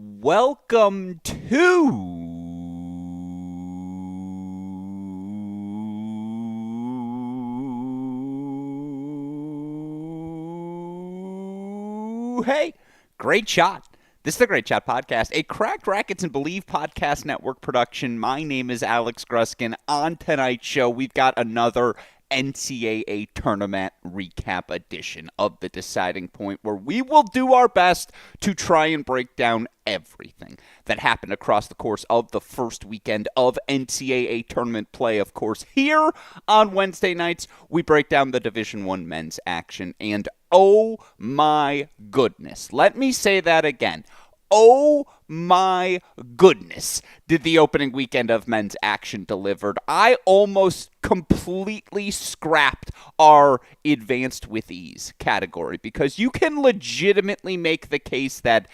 Welcome to Hey, Great Shot. This is the Great Shot Podcast, a Cracked Racquets and Believe Podcast Network production. My name is Alex Gruskin. On tonight's show, we've got another NCAA tournament recap edition of The Deciding Point, where we will do our best to try and break down everything that happened across the course of the first weekend of NCAA tournament play. Of course, here on Wednesday nights, we break down the Division I men's action, and oh my goodness, let me say that again. Oh my goodness, did the opening weekend of men's action delivered. I almost completely scrapped our advanced with ease category because you can legitimately make the case that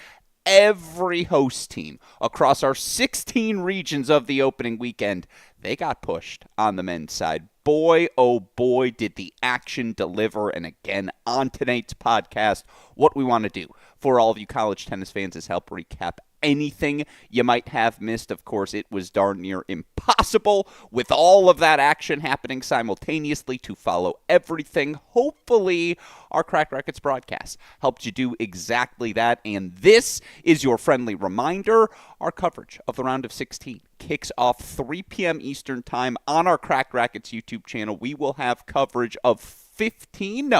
every host team across our 16 regions of the opening weekend, they got pushed on the men's side. Boy, oh boy, did the action deliver. And again, on tonight's podcast, what we want to do for all of you college tennis fans is help recap anything you might have missed. Of course, it was darn near impossible with all of that action happening simultaneously to follow everything. Hopefully, our Cracked Racquets broadcast helped you do exactly that. And this is your friendly reminder. Our coverage of the round of 16 kicks off 3 p.m. Eastern Time on our Cracked Racquets YouTube channel. We will have coverage of 14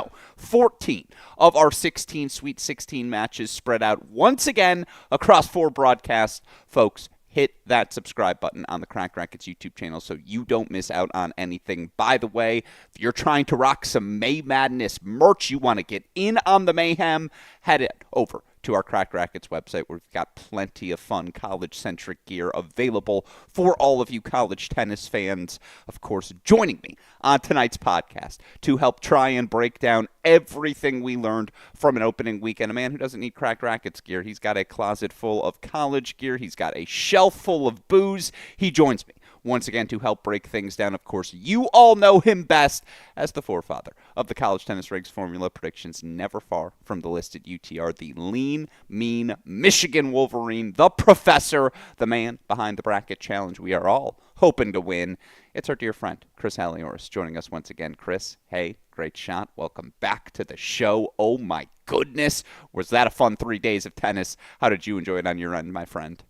of our 16 Sweet 16 matches spread out once again across 4 broadcasts. Folks, hit that subscribe button on the Cracked Racquets YouTube channel so you don't miss out on anything. By the way, if you're trying to rock some May Madness merch, you want to get in on the mayhem, head it over to our Cracked Racquets website where we've got plenty of fun college-centric gear available for all of you college tennis fans. Of course, joining me on tonight's podcast to help try and break down everything we learned from an opening weekend. A man who doesn't need Cracked Racquets gear. He's got a closet full of college gear. He's got a shelf full of booze. He joins me once again to help break things down. Of course, you all know him best as the forefather of the College Tennis Regs Formula predictions, never far from the list at UTR, the lean, mean Michigan Wolverine, the professor, the man behind the bracket challenge we are all hoping to win. It's our dear friend, Chris Halioris, joining us once again. Chris, hey, great shot. Welcome back to the show. Oh my goodness, was that a fun 3 days of tennis? How did you enjoy it on your end, my friend?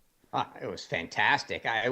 It was fantastic. I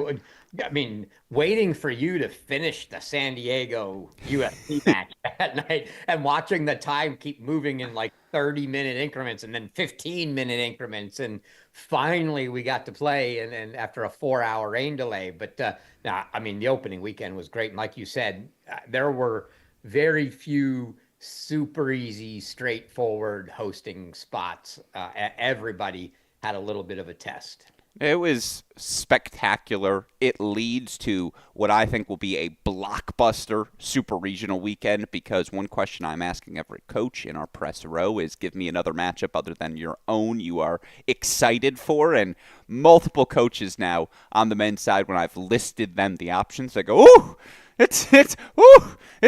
mean, waiting for you to finish the San Diego UFC match that night and watching the time keep moving in like 30-minute increments and then 15-minute increments. And finally we got to play and after a 4-hour rain delay. But I mean, the opening weekend was great. And like you said, there were very few super easy, straightforward hosting spots. Everybody had a little bit of a test. It was spectacular. It leads to what I think will be a blockbuster super regional weekend because one question I'm asking every coach in our press row is give me another matchup other than your own you are excited for. And multiple coaches now on the men's side, when I've listed them the options, they go, ooh, it's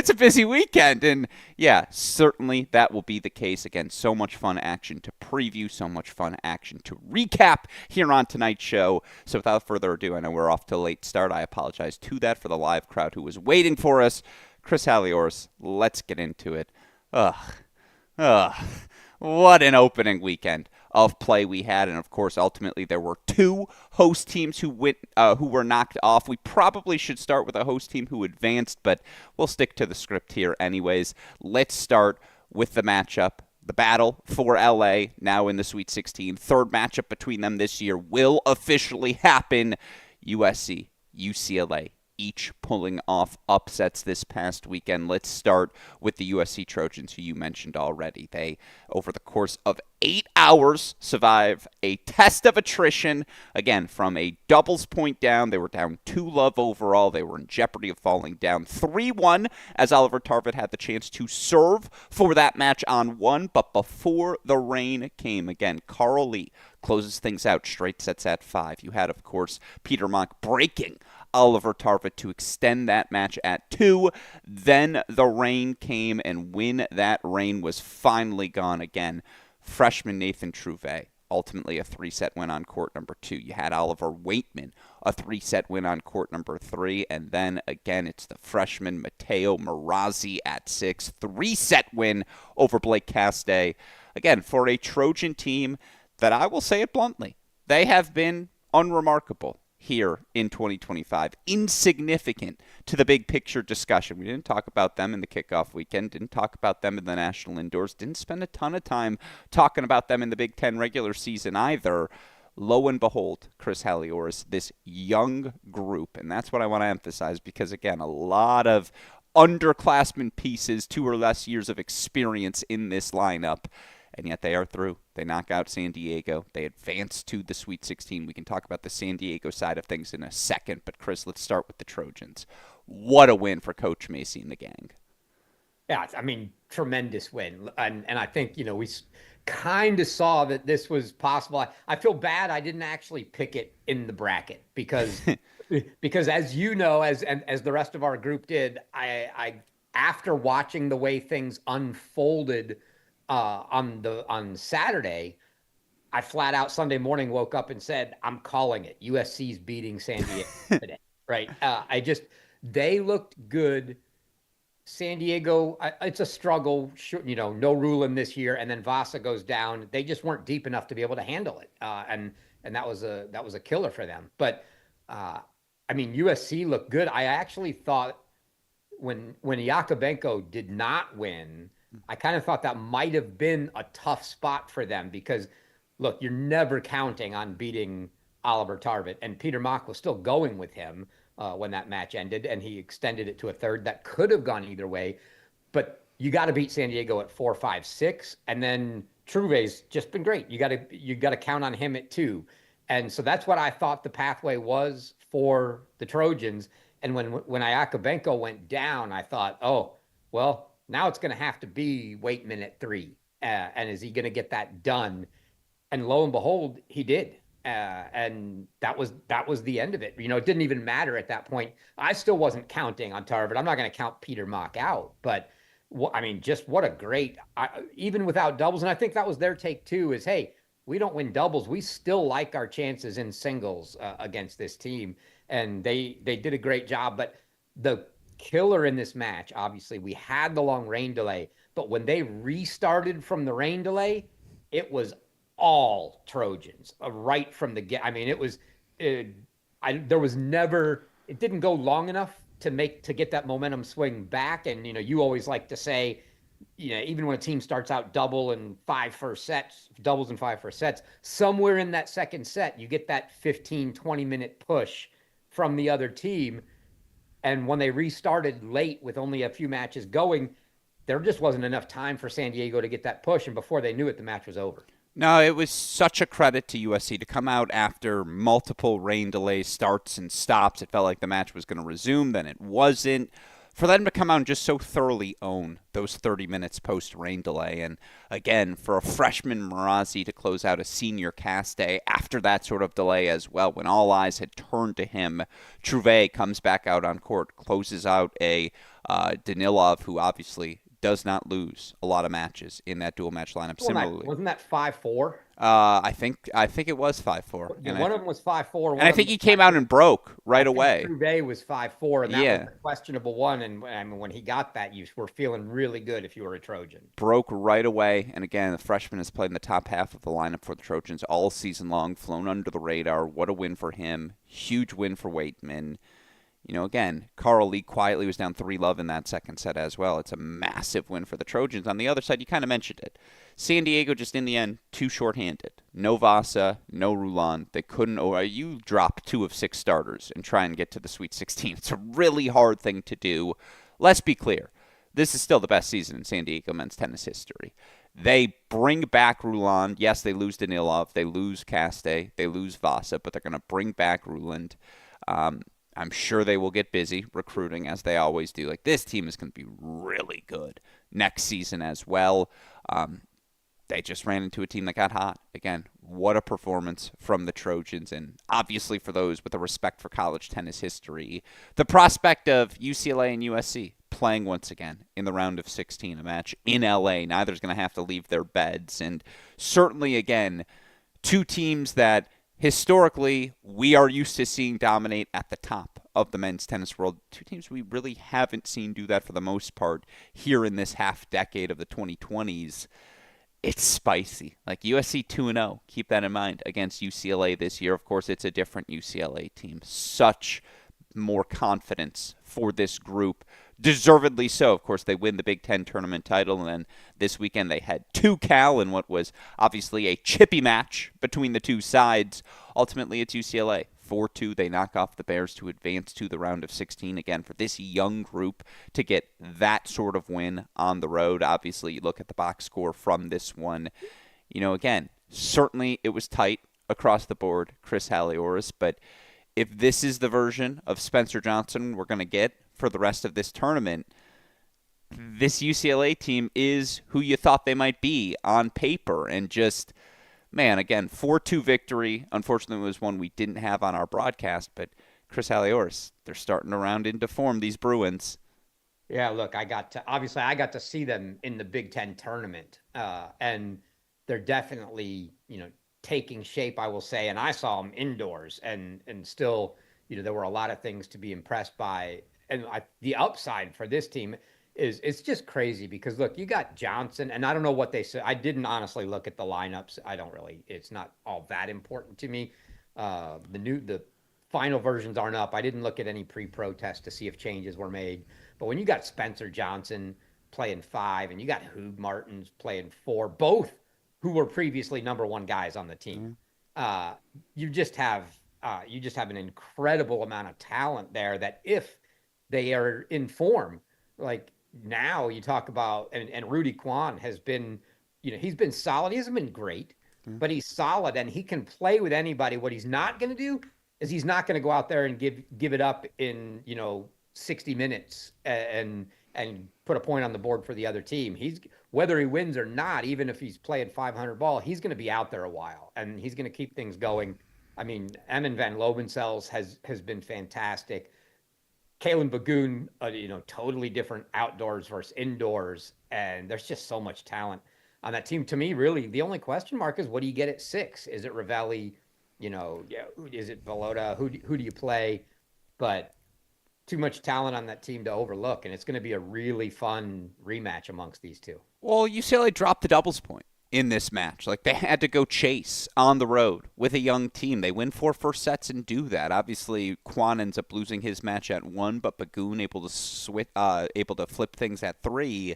a busy weekend. And yeah, certainly that will be the case. Again, so much fun action to preview, so much fun action to recap here on tonight's show. So without further ado, I know we're off to a late start. I apologize to that for the live crowd who was waiting for us. Chris Halioris, let's get into it. Ugh, what an opening weekend of play we had, and of course, ultimately there were 2 host teams who were knocked off. We probably should start with a host team who advanced, but we'll stick to the script here anyways. Let's start with the matchup. The battle for LA, now in the Sweet 16. Third matchup between them this year will officially happen. USC, UCLA, each pulling off upsets this past weekend. Let's start with the USC Trojans, who you mentioned already. They, over the course of 8 hours, survive a test of attrition. Again, from a doubles point down, they were down 2-love overall. They were in jeopardy of falling down 3-1 as Oliver Tarvin had the chance to serve for that match on 1. But before the rain came, again, Carl Lee closes things out, straight sets at 5. You had, of course, Peter Monk breaking Oliver Tarvin to extend that match at 2. Then the rain came, and when that rain was finally gone again, freshman Nathan Trouvé ultimately a 3-set win on court number 2. You had Oliver Waitman, a 3-set win on court number 3. And then again, it's the freshman Matteo Marazzi at 6, 3-set win over Blake Castay. Again, for a Trojan team that, I will say it bluntly, they have been unremarkable here in 2025. Insignificant to the big picture discussion. We didn't talk about them in the kickoff weekend, didn't talk about them in the national indoors, didn't spend a ton of time talking about them in the Big Ten regular season either. Lo and behold, Chris Halioris, this young group, and that's what I want to emphasize because, again, a lot of underclassmen pieces, 2 or less years of experience in this lineup. And yet they are through. They knock out San Diego. They advance to the Sweet 16. We can talk about the San Diego side of things in a second. But, Chris, let's start with the Trojans. What a win for Coach Macy and the gang. Yeah, I mean, tremendous win. And I think, we kind of saw that this was possible. I feel bad I didn't actually pick it in the bracket because as you know, as the rest of our group did, I after watching the way things unfolded on Saturday, I flat out Sunday morning woke up and said, I'm calling it. USC's beating San Diego today, right? They looked good. San Diego, it's a struggle, no Rulin this year, and then Vasa goes down. They just weren't deep enough to be able to handle it, and that was a killer for them. But USC looked good. I actually thought when Yakovenko did not win, I kind of thought that might have been a tough spot for them because, look, you're never counting on beating Oliver Tarvett, and Peter Mock was still going with him when that match ended, and he extended it to a third that could have gone either way. But you got to beat San Diego at 4, 5, 6, and then Truve's just been great. You got to count on him at 2, and so that's what I thought the pathway was for the Trojans. And when Yakovenko went down, I thought, oh well. Now it's going to have to be Waitman at 3. And is he going to get that done? And lo and behold, he did. And that was the end of it. It didn't even matter at that point. I still wasn't counting on Tarvett. I'm not going to count Peter Mock out. But, just what a great, even without doubles. And I think that was their take too, is, hey, we don't win doubles. We still like our chances in singles against this team. And they did a great job. But the killer in this match, obviously, we had the long rain delay, but when they restarted from the rain delay, it was all Trojans right from the get. There was never, it didn't go long enough to get that momentum swing back. And you always like to say, even when a team starts out doubles and 5 first sets, somewhere in that second set, you get that 15-20 minute push from the other team. And when they restarted late with only a few matches going, there just wasn't enough time for San Diego to get that push. And before they knew it, the match was over. No, it was such a credit to USC to come out after multiple rain delays, starts and stops. It felt like the match was going to resume, then it wasn't. For them to come out and just so thoroughly own those 30 minutes post-rain delay. And again, for a freshman Marazzi to close out a senior Castay after that sort of delay as well, when all eyes had turned to him, Trouvé comes back out on court, closes out a Danilov, who obviously does not lose a lot of matches in that dual match lineup. Similarly, wasn't that 5-4? I think it was 5-4. Yeah, one of them was 5-4. And I think he came out and broke right away. Trouvé was 5-4, and that was a questionable one. And when he got that, you were feeling really good if you were a Trojan. Broke right away. And again, the freshman has played in the top half of the lineup for the Trojans all season long, flown under the radar. What a win for him. Huge win for Waitman. Again, Carl Lee quietly was down 3-love in that second set as well. It's a massive win for the Trojans. On the other side, you kind of mentioned it. San Diego just in the end, too shorthanded. No Vasa, no Rulon. They couldn't, you drop 2 of 6 starters and try and get to the Sweet 16. It's a really hard thing to do. Let's be clear. This is still the best season in San Diego men's tennis history. They bring back Rulon. Yes, they lose Danilov. They lose Castay. They lose Vasa, but they're going to bring back Ruland. I'm sure they will get busy recruiting as they always do. Like, this team is going to be really good next season as well. They just ran into a team that got hot. Again, what a performance from the Trojans. And obviously for those with a respect for college tennis history, the prospect of UCLA and USC playing once again in the round of 16, a match in LA. Neither's going to have to leave their beds. And certainly, again, two teams that historically we are used to seeing dominate at the top of the men's tennis world. Two teams we really haven't seen do that for the most part here in this half decade of the 2020s. It's spicy. Like USC 2-0. Keep that in mind against UCLA this year. Of course, it's a different UCLA team. Such more confidence for this group. Deservedly so. Of course, they win the Big Ten tournament title, and then this weekend they had 2 Cal in what was obviously a chippy match between the two sides. Ultimately, it's UCLA. 4-2, they knock off the Bears to advance to the round of 16. Again, for this young group to get that sort of win on the road. Obviously, you look at the box score from this one. Again, certainly it was tight across the board, Chris Halioris, but if this is the version of Spencer Johnson we're going to get for the rest of this tournament, this UCLA team is who you thought they might be on paper. And just, man, again, 4-2 victory. Unfortunately, it was one we didn't have on our broadcast, but Chris Halioris, they're starting to round into form, these Bruins. Yeah, look, I got to see them in the Big Ten tournament, and they're definitely, taking shape, I will say. And I saw them indoors, and still, there were a lot of things to be impressed by. And the upside for this team is it's just crazy because look, you got Johnson, and I don't know what they said. I didn't honestly look at the lineups. It's not all that important to me. The final versions aren't up. I didn't look at any pre-protest to see if changes were made. But when you got Spencer Johnson playing 5 and you got Hoog Martins playing 4, both who were previously number 1 guys on the team, you just have an incredible amount of talent there that if they are in form, like now you talk about, and Rudy Kwan has been, he's been solid. He hasn't been great, but he's solid and he can play with anybody. What he's not going to do is he's not going to go out there and give it up in, 60 minutes and put a point on the board for the other team. Whether he wins or not, even if he's playing 500 ball, he's going to be out there a while and he's going to keep things going. I mean, Emin van Lobensels has been fantastic. Kalen Bagoon, totally different outdoors versus indoors, and there's just so much talent on that team. To me, really, the only question mark is what do you get at 6? Is it Ravelli? Is it Velota? Who do you play? But too much talent on that team to overlook, and it's going to be a really fun rematch amongst these two. Well, UCLA dropped the doubles point in this match. Like, they had to go chase on the road with a young team. They win 4 first sets and do that. Obviously, Kwan ends up losing his match at 1, but Bagoon able to flip things at 3.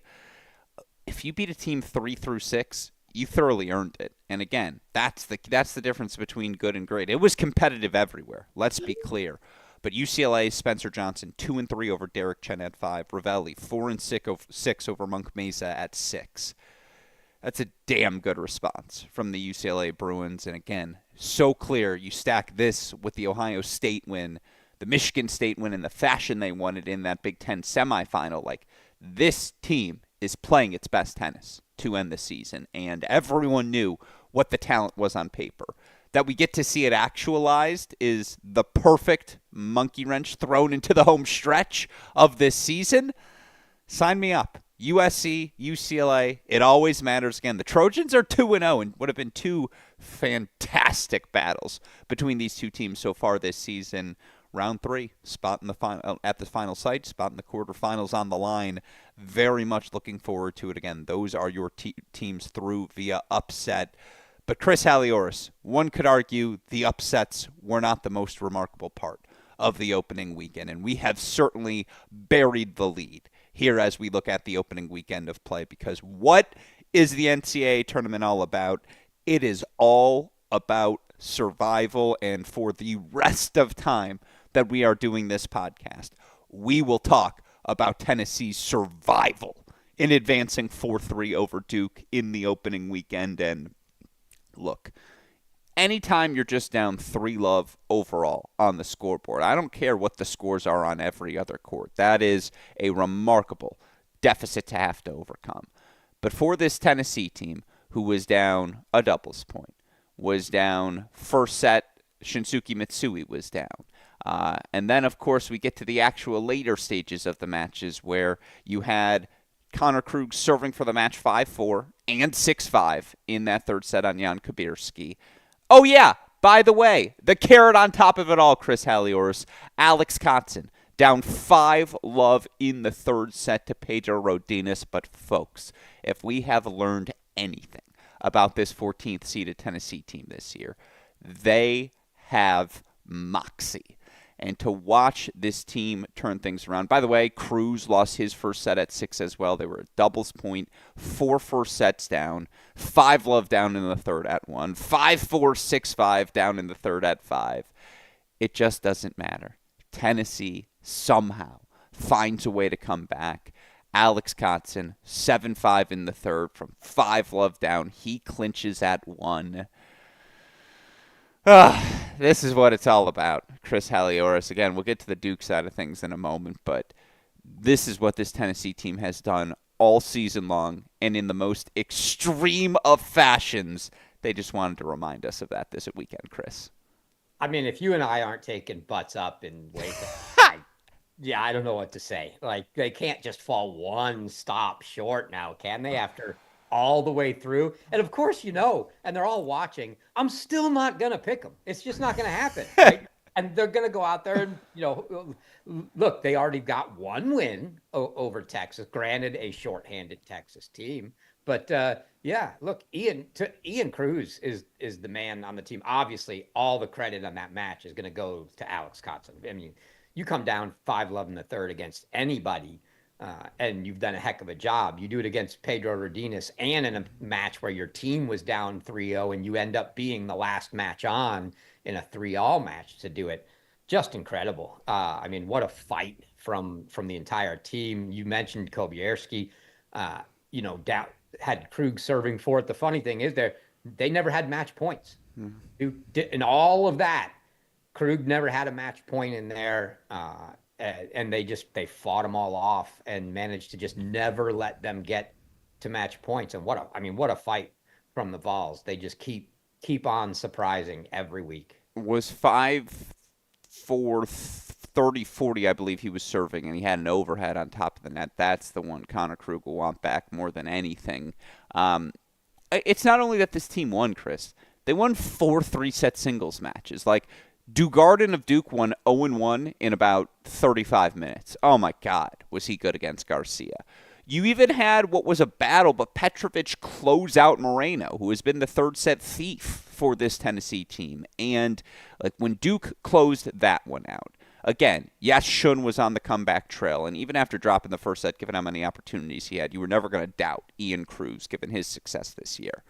If you beat a team 3 through 6, you thoroughly earned it. And again, that's the difference between good and great. It was competitive everywhere. Let's be clear. But UCLA, Spencer Johnson, 2-3 over Derek Chen at 5. Ravelli, 4-6 over Monk Mesa at 6. That's a damn good response from the UCLA Bruins. And again, so clear. You stack this with the Ohio State win, the Michigan State win, and the fashion they won it in that Big Ten semifinal. Like, this team is playing its best tennis to end the season. And everyone knew what the talent was on paper. That we get to see it actualized is the perfect monkey wrench thrown into the home stretch of this season. Sign me up. USC, UCLA, it always matters. Again, the Trojans are 2-0 and would have been 2 fantastic battles between these two teams so far this season. Round 3, spot in the final, at the final site, spot in the quarterfinals on the line. Very much looking forward to it. Again, those are your teams through via upset. But Chris Halioris, one could argue the upsets were not the most remarkable part of the opening weekend, and we have certainly buried the lead here as we look at the opening weekend of play, because what is the NCAA tournament all about? It is all about survival, and for the rest of time that we are doing this podcast, we will talk about Tennessee's survival in advancing 4-3 over Duke in the opening weekend. And look, anytime you're just down 3-love overall on the scoreboard, I don't care what the scores are on every other court. That is a remarkable deficit to have to overcome. But for this Tennessee team, who was down a doubles point, was down first set, Shinsuke Mitsui was down. And then, of course, we get to the actual later stages of the matches where you had Connor Krug serving for the match 5-4 and 6-5 in that third set on Jan Kabirski. Oh, yeah. By the way, the carrot on top of it all, Chris Halioris, Alex Kotson, down 5-love in the third set to Pedro Rodines. But, folks, if we have learned anything about this 14th seeded Tennessee team this year, they have moxie. And to watch this team turn things around. By the way, Cruz lost his first set at 6 as well. They were at doubles point, 4 first sets down, 5-love down in the third at 1, 5-4, 6-5 down in the third at 5. It just doesn't matter. Tennessee somehow finds a way to come back. Alex Kotson, 7-5 in the third from 5-love down. He clinches at 1. This is what it's all about, Chris Halioris. Again, we'll get to the Duke side of things in a moment, but this is what this Tennessee team has done all season long, and in the most extreme of fashions. They just wanted to remind us of that this weekend, Chris. I mean, if you and I aren't taking butts up and wake up, yeah, I don't know what to say. Like, they can't just fall one stop short now, can they? After all the way through. And of course, and they're all watching, I'm still not going to pick them. It's just not going to happen. Right. And they're going to go out there and, look, they already got one win over Texas, granted a shorthanded Texas team. But yeah, look, Ian Cruz is the man on the team. Obviously, all the credit on that match is going to go to Alex Kotson. I mean, you come down 5-love in the third against anybody, and you've done a heck of a job. You do it against Pedro Rodines and in a match where your team was down 3-0 and you end up being the last match on in a 3-all match to do it. Just incredible. I mean, what a fight from the entire team. You mentioned Kobierski, had Krug serving for it. The funny thing is they never had match points. In all of that, Krug never had a match point in there, and they fought them all off and managed to just never let them get to match points. And what a fight from the Vols. They just keep on surprising every week. Was 5-4, 30-40, I believe he was serving, and he had an overhead on top of the net. That's the one Connor Krug will want back more than anything. It's not only that this team won, Chris. They won 4 3-set singles matches. Like, Dugardin of Duke won 0-1 in about 35 minutes. Oh, my God, was he good against Garcia. You even had what was a battle, but Petrovic close out Moreno, who has been the third set thief for this Tennessee team. And like when Duke closed that one out, again, yes, Shun was on the comeback trail. And even after dropping the first set, given how many opportunities he had, you were never going to doubt Ian Cruz, given his success this year.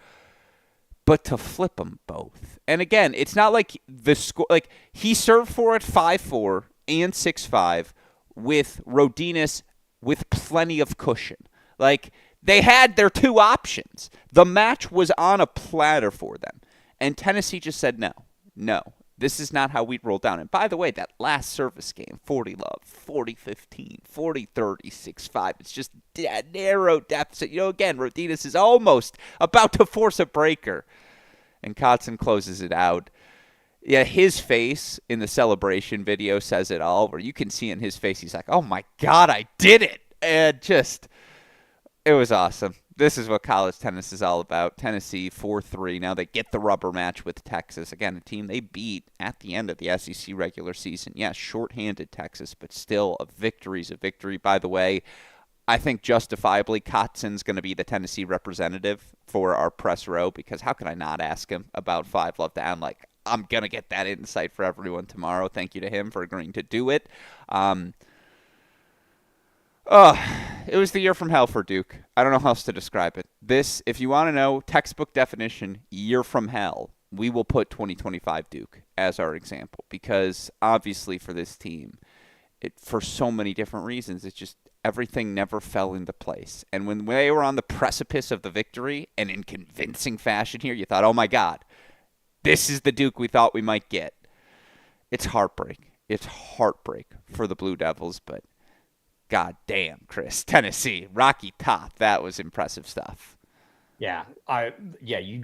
But to flip them both. And again, it's not like the score, like he served for it 5-4 and 6-5 with Rodines with plenty of cushion. Like, they had their two options. The match was on a platter for them. And Tennessee just said, no, this is not how we'd roll down. And by the way, that last service game, 40-love, 40-15, 40-30, 6-5, it's just a narrow deficit. Again, Rodines is almost about to force a breaker. And Kotson closes it out. Yeah, his face in the celebration video says it all, where you can see in his face, he's like, oh my God, I did it. And it was awesome. This is what college tennis is all about. Tennessee 4-3. Now they get the rubber match with Texas. Again, a team they beat at the end of the SEC regular season. Yes, shorthanded Texas, but still a victory's a victory. By the way, I think justifiably Kotson's going to be the Tennessee representative for our press row, because how can I not ask him about 5-love down? Like, I'm going to get that insight for everyone tomorrow. Thank you to him for agreeing to do it. It was the year from hell for Duke. I don't know how else to describe it. This, if you want to know, textbook definition, year from hell, we will put 2025 Duke as our example, because obviously for this team, for so many different reasons, it's just everything never fell into place. And when they were on the precipice of the victory, and in convincing fashion here, you thought, oh my God, this is the Duke we thought we might get. It's heartbreak. It's heartbreak for the Blue Devils, but God damn, Chris. Tennessee, Rocky Top, that was impressive stuff. Yeah,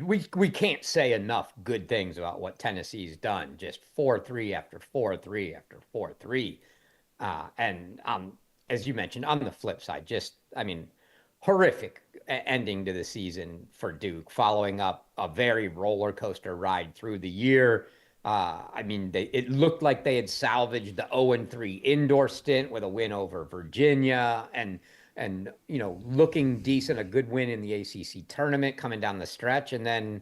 we can't say enough good things about what Tennessee's done. Just 4-3 after 4-3 after 4-3. And as you mentioned, on the flip side, horrific ending to the season for Duke, following up a very roller coaster ride through the year. I mean, it looked like they had salvaged the 0-3 indoor stint with a win over Virginia, and looking decent, a good win in the ACC tournament coming down the stretch, and then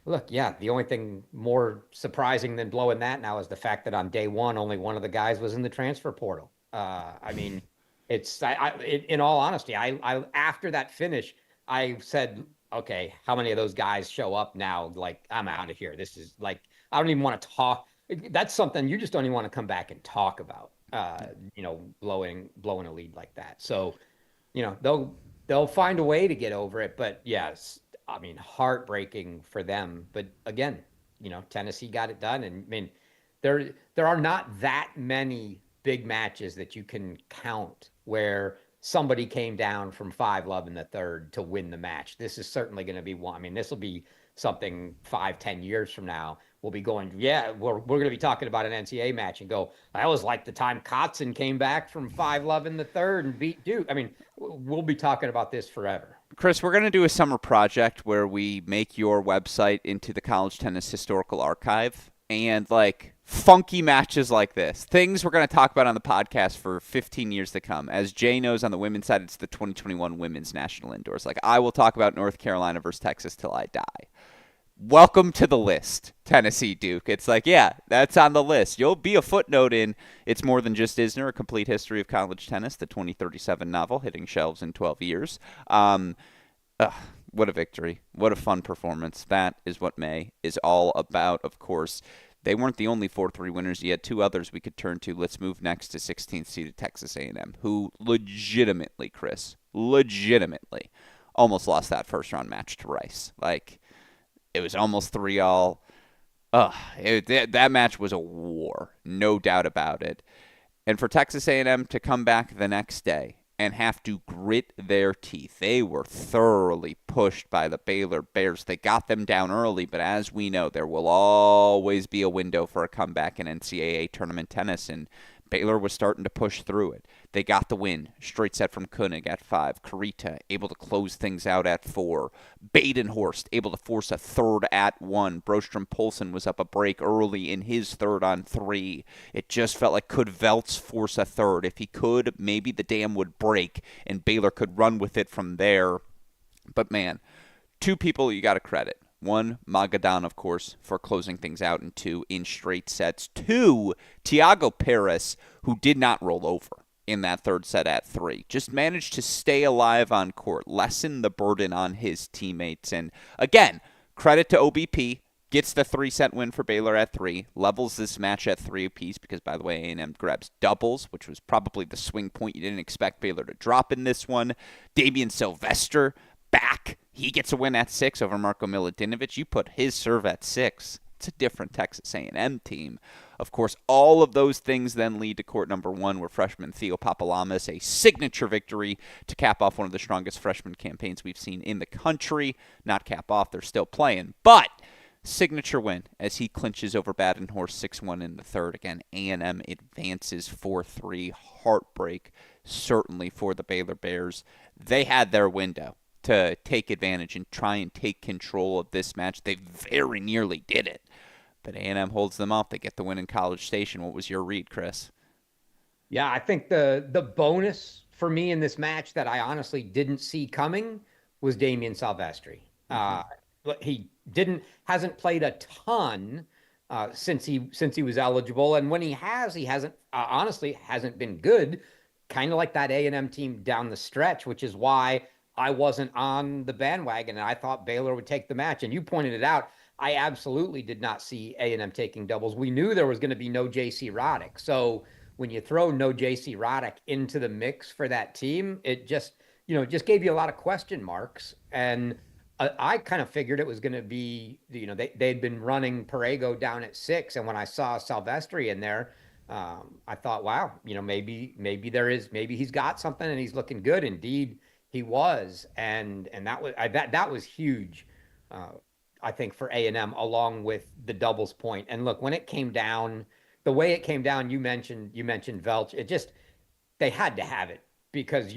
look, yeah, the only thing more surprising than blowing that now is the fact that on day one, only one of the guys was in the transfer portal. I mean, in all honesty, after that finish, I said, okay, how many of those guys show up now? Like, I'm out of here. This is like, I don't even want to talk. That's something you just don't even want to come back and talk about. Blowing a lead like that. So, they'll find a way to get over it. But yes, I mean, heartbreaking for them. But again, Tennessee got it done. And I mean, there are not that many big matches that you can count where somebody came down from 5 love in the third to win the match. This is certainly going to be one. I mean, this will be something 5, 10 years from now. We'll be going, yeah, we're going to be talking about an NCAA match and go, I always like the time Kotzen came back from 5 love in the third and beat Duke. I mean, we'll be talking about this forever. Chris, we're going to do a summer project where we make your website into the College Tennis Historical Archive, and like funky matches like this, things we're going to talk about on the podcast for 15 years to come. As Jay knows, on the women's side, it's the 2021 Women's National Indoors. Like, I will talk about North Carolina versus Texas till I die. Welcome to the list, Tennessee Duke. It's like, yeah, that's on the list. You'll be a footnote in It's More Than Just Isner, A Complete History of College Tennis, the 2037 novel, hitting shelves in 12 years. What a victory. What a fun performance. That is what May is all about, of course. They weren't the only 4-3 winners. You had two others we could turn to. Let's move next to 16th seeded Texas A&M, who legitimately, Chris, almost lost that first-round match to Rice. Like, it was almost 3-all. That match was a war, no doubt about it. And for Texas A&M to come back the next day and have to grit their teeth, they were thoroughly pushed by the Baylor Bears. They got them down early, but as we know, there will always be a window for a comeback in NCAA tournament tennis, and Baylor was starting to push through it. They got the win. Straight set from Koenig at 5. Karita able to close things out at 4. Badenhorst able to force a third at 1. Brostrom Poulsen was up a break early in his third on 3. It just felt like, could Veltz force a third? If he could, maybe the dam would break and Baylor could run with it from there. But man, two people you got to credit. One, Magadan, of course, for closing things out, and 2, in straight sets. 2, Tiago Perez, who did not roll over in that third set at 3. Just managed to stay alive on court, lessen the burden on his teammates. And again, credit to OBP, gets the 3-set win for Baylor at 3, levels this match at 3 apiece because, by the way, A&M grabs doubles, which was probably the swing point you didn't expect Baylor to drop in this one. Damian Sylvester back. He gets a win at 6 over Marko Milutinovic. You put his serve at 6. It's a different Texas A&M team. Of course, all of those things then lead to court number 1, where freshman Theo Papalamas, a signature victory to cap off one of the strongest freshman campaigns we've seen in the country. Not cap off, they're still playing, but signature win as he clinches over Badenhorst 6-1 in the third. Again, A&M advances 4-3. Heartbreak, certainly, for the Baylor Bears. They had their window to take advantage and try and take control of this match. They very nearly did it, but A&M holds them off. They get the win in College Station. What was your read, Chris? Yeah, I think the bonus for me in this match that I honestly didn't see coming was Damian Silvestri. He hasn't played a ton since he was eligible, and when he hasn't honestly hasn't been good. Kind of like that A&M team down the stretch, which is why I wasn't on the bandwagon, and I thought Baylor would take the match. And you pointed it out. I absolutely did not see A&M taking doubles. We knew there was going to be no J.C. Roddick. So when you throw no J.C. Roddick into the mix for that team, it just gave you a lot of question marks. And I kind of figured it was going to be, they'd been running Perego down at 6. And when I saw Silvestri in there, I thought, wow, maybe he's got something and he's looking good. Indeed, he was, and that was huge, I think, for A&M, along with the doubles point. And look, when it came down, the way it came down, you mentioned Velch. They had to have it because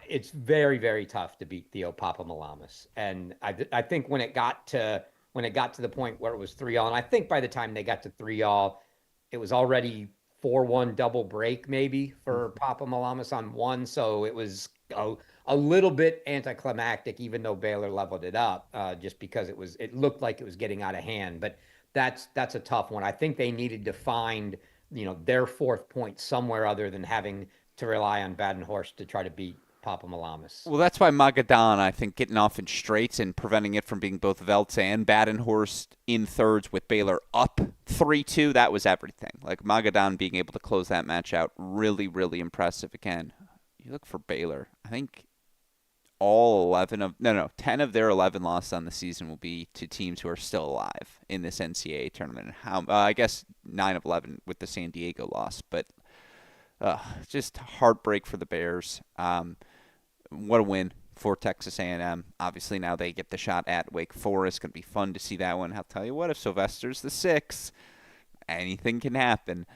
it's very, very tough to beat Theo Papamalamas. And I think when it got to the point where it was 3-all, and I think by the time they got to 3-all, it was already 4-1 double break maybe for Papamalamas on one. So it was a little bit anticlimactic, even though Baylor leveled it up, just because it looked like it was getting out of hand. But that's a tough one. I think they needed to find, their fourth point somewhere other than having to rely on Baden-Horst to try to beat Papa Malamas. Well, that's why Magadan, I think, getting off in straights and preventing it from being both Veltze and Badenhorst in thirds with Baylor up 3-2, that was everything. Like, Magadan being able to close that match out, really, really impressive. Again, you look for Baylor. I think all 11 of, no, no, 10 of their 11 losses on the season will be to teams who are still alive in this NCAA tournament. I guess 9 of 11 with the San Diego loss, but just heartbreak for the Bears. What a win for Texas A&M. Obviously, now they get the shot at Wake Forest. Going to be fun to see that one. I'll tell you what, if Sylvester's the 6, anything can happen.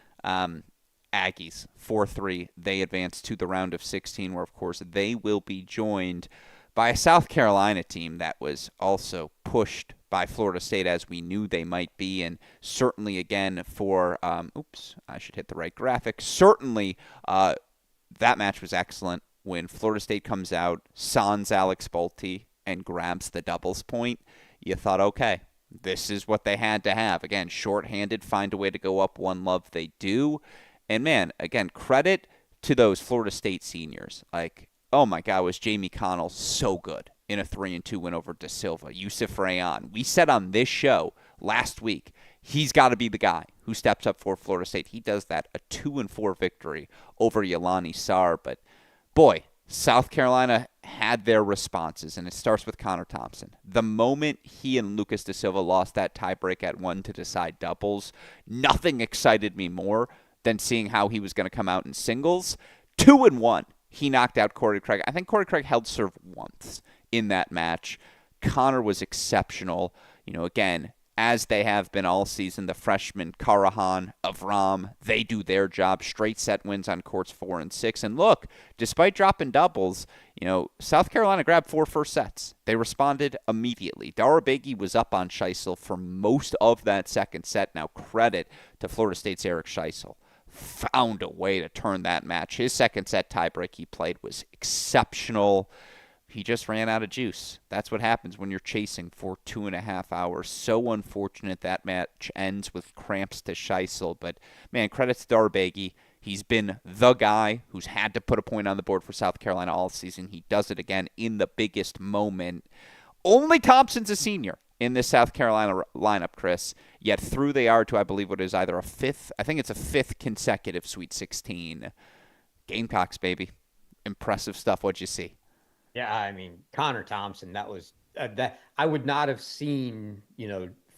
Aggies, 4-3. They advance to the round of 16, where, of course, they will be joined by a South Carolina team that was also pushed by Florida State, as we knew they might be, and certainly, again, for, I should hit the right graphic. Certainly, that match was excellent. When Florida State comes out, sans Alex Bolte, and grabs the doubles point, you thought, okay, this is what they had to have. Again, shorthanded, find a way to go up 1-love, they do. And man, again, credit to those Florida State seniors. Like, oh my God, was Jamie Connell so good in a 3-2 win over De Silva. Yusuf Rayon. We said on this show last week, he's got to be the guy who steps up for Florida State. He does that, a 2-4 victory over Yelani Sarr. But boy, South Carolina had their responses, and it starts with Connor Thompson. The moment he and Lucas De Silva lost that tiebreak at 1 to decide doubles, nothing excited me more than seeing how he was going to come out in singles. 2-1, he knocked out Corey Craig. I think Corey Craig held serve once in that match. Connor was exceptional. Again, as they have been all season, the freshmen Karahan, Avram, they do their job. Straight set wins on courts 4 and 6. And look, despite dropping doubles, South Carolina grabbed 4 first sets. They responded immediately. Darabegi was up on Scheisel for most of that second set. Now credit to Florida State's Eric Scheisel. Found a way to turn that match. His second set tiebreak he played was exceptional. He just ran out of juice. That's what happens when you're chasing for 2.5 hours. So unfortunate that match ends with cramps to Scheisel. But, man, credit to Darabegi. He's been the guy who's had to put a point on the board for South Carolina all season. He does it again in the biggest moment. Only Thompson's a senior in this South Carolina lineup, Chris. Yet through they are to, I believe, what is either a fifth, I think it's a 5th consecutive Sweet 16. Gamecocks, baby. Impressive stuff. What'd you see? Yeah, I mean, Connor Thompson, that was that I would not have seen,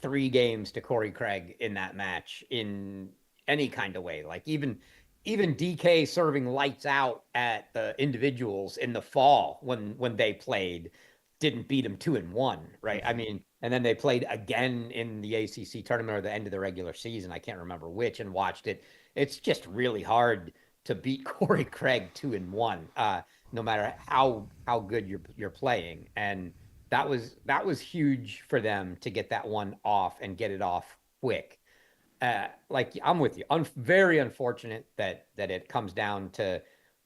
3 games to Corey Craig in that match in any kind of way. Like even DK serving lights out at the individuals in the fall when they played didn't beat him 2-1, right? I mean, and then they played again in the ACC tournament or the end of the regular season. I can't remember which, and watched it. It's just really hard to beat Corey Craig 2-1. No matter how good you're playing. And that was huge for them to get that one off and get it off quick. Like I'm with you. Very unfortunate that it comes down to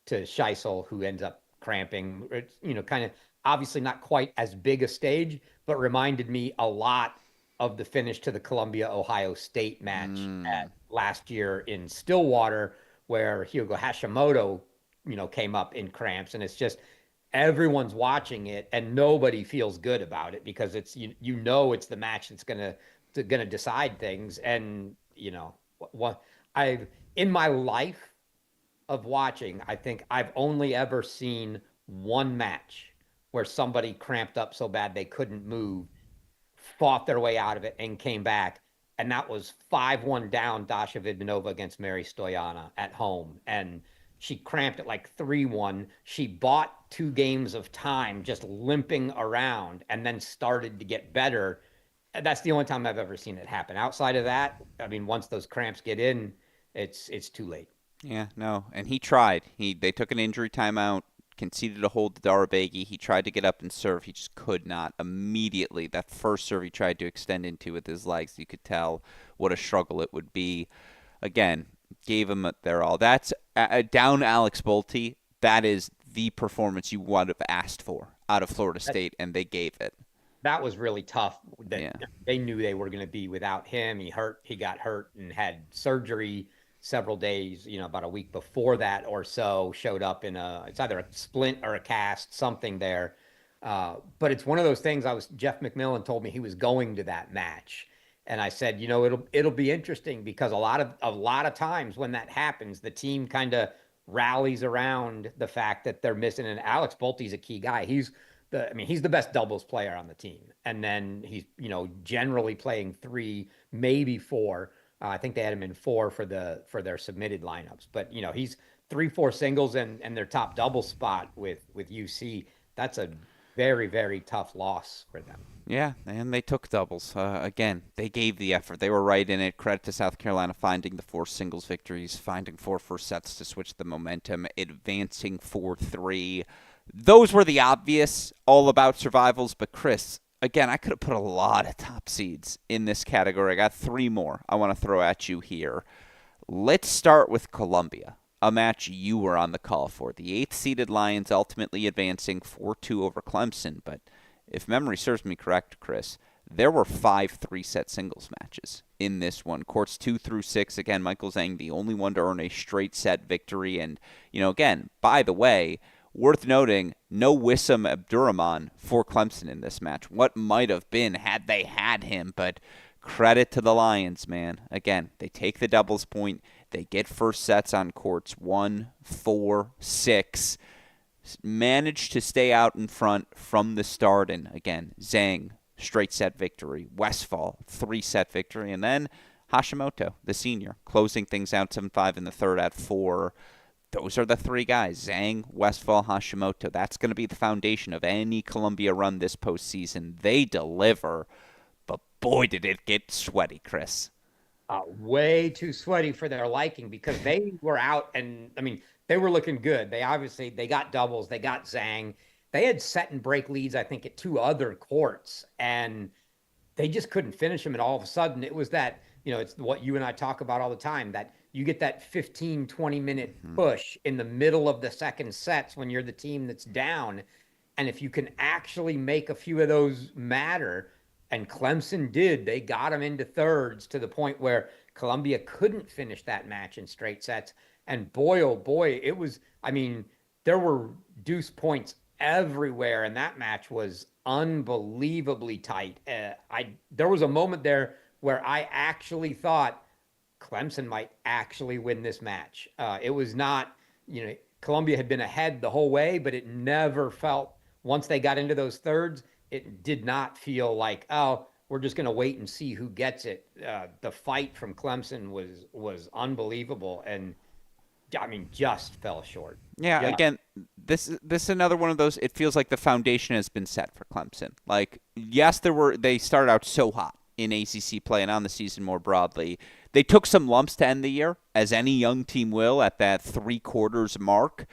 Scheisel, who ends up cramping. It's, kind of obviously not quite as big a stage, but reminded me a lot of the finish to the Columbia Ohio State match at last year in Stillwater, where Hyogo Hashimoto came up in cramps, and it's just everyone's watching it and nobody feels good about it because it's it's the match that's gonna decide things. And what I've in my life of watching, I think I've only ever seen one match where somebody cramped up so bad they couldn't move, fought their way out of it, and came back. And that was 5-1 down Dasha Vidmanova against Mary Stoyana at home. And she cramped at like 3-1. She bought 2 games of time just limping around and then started to get better. That's the only time I've ever seen it happen. Outside of that, I mean, once those cramps get in, it's too late. Yeah, no. And he tried. They took an injury timeout, conceded a hold to Darabegi. He tried to get up and serve. He just could not. Immediately, that first serve he tried to extend into with his legs, you could tell what a struggle it would be. Again, gave him their all. That's down Alex Bolte. That is the performance you would have asked for out of Florida State, and they gave it. That was really tough. That Yeah. they knew they were going to be without him. He got hurt and had surgery several days, about a week before that or so. Showed up in it's either a splint or a cast, something there. But it's one of those things. Jeff McMillan told me he was going to that match, and I said, it'll be interesting because a lot of times when that happens, the team kind of rallies around the fact that they're missing. And Alex Bolte's a key guy. He's the best doubles player on the team. And then he's, generally playing three, maybe four. I think they had him in four for their submitted lineups. But, he's 3-4 singles and their top double spot with UC. That's a very, very tough loss for them. Yeah, and they took doubles. Again, they gave the effort. They were right in it. Credit to South Carolina finding the 4 singles victories, finding 4 first sets to switch the momentum, advancing 4-3. Those were the obvious all about survivals, but Chris, again, I could have put a lot of top seeds in this category. I got 3 more I want to throw at you here. Let's start with Columbia, a match you were on the call for. The 8th seeded Lions ultimately advancing 4-2 over Clemson, but if memory serves me correct, Chris, there were 5 3-set singles matches in this one. Courts 2 through 6. Again, Michael Zhang, the only one to earn a straight set victory. And, again, by the way, worth noting, no Wissam Abdurrahman for Clemson in this match. What might have been had they had him, but credit to the Lions, man. Again, they take the doubles point. They get first sets on courts 1, 4, 6. Managed to stay out in front from the start. And again, Zhang, straight set victory. Westphal, 3-set victory. And then Hashimoto, the senior, closing things out 7-5 in the third at 4. Those are the 3 guys, Zhang, Westphal, Hashimoto. That's going to be the foundation of any Columbia run this postseason. They deliver, but boy, did it get sweaty, Chris. Way too sweaty for their liking because they were out and, they were looking good. They got doubles. They got Zhang. They had set and break leads, I think, at 2 other courts, and they just couldn't finish them. And all of a sudden, it was that, it's what you and I talk about all the time, that you get that 15, 20-minute push in the middle of the second sets when you're the team that's down. And if you can actually make a few of those matter, and Clemson did, they got them into thirds to the point where Columbia couldn't finish that match in straight sets. And boy, oh boy, there were deuce points everywhere, and that match was unbelievably tight. There was a moment there where I actually thought Clemson might actually win this match. It was not, Columbia had been ahead the whole way, but it never felt, once they got into those thirds, it did not feel like, oh, we're just going to wait and see who gets it. The fight from Clemson was unbelievable, and just fell short. Yeah, again, this is another one of those. It feels like the foundation has been set for Clemson. Like, yes, they started out so hot in ACC play and on the season more broadly. They took some lumps to end the year, as any young team will at that 3/4 mark.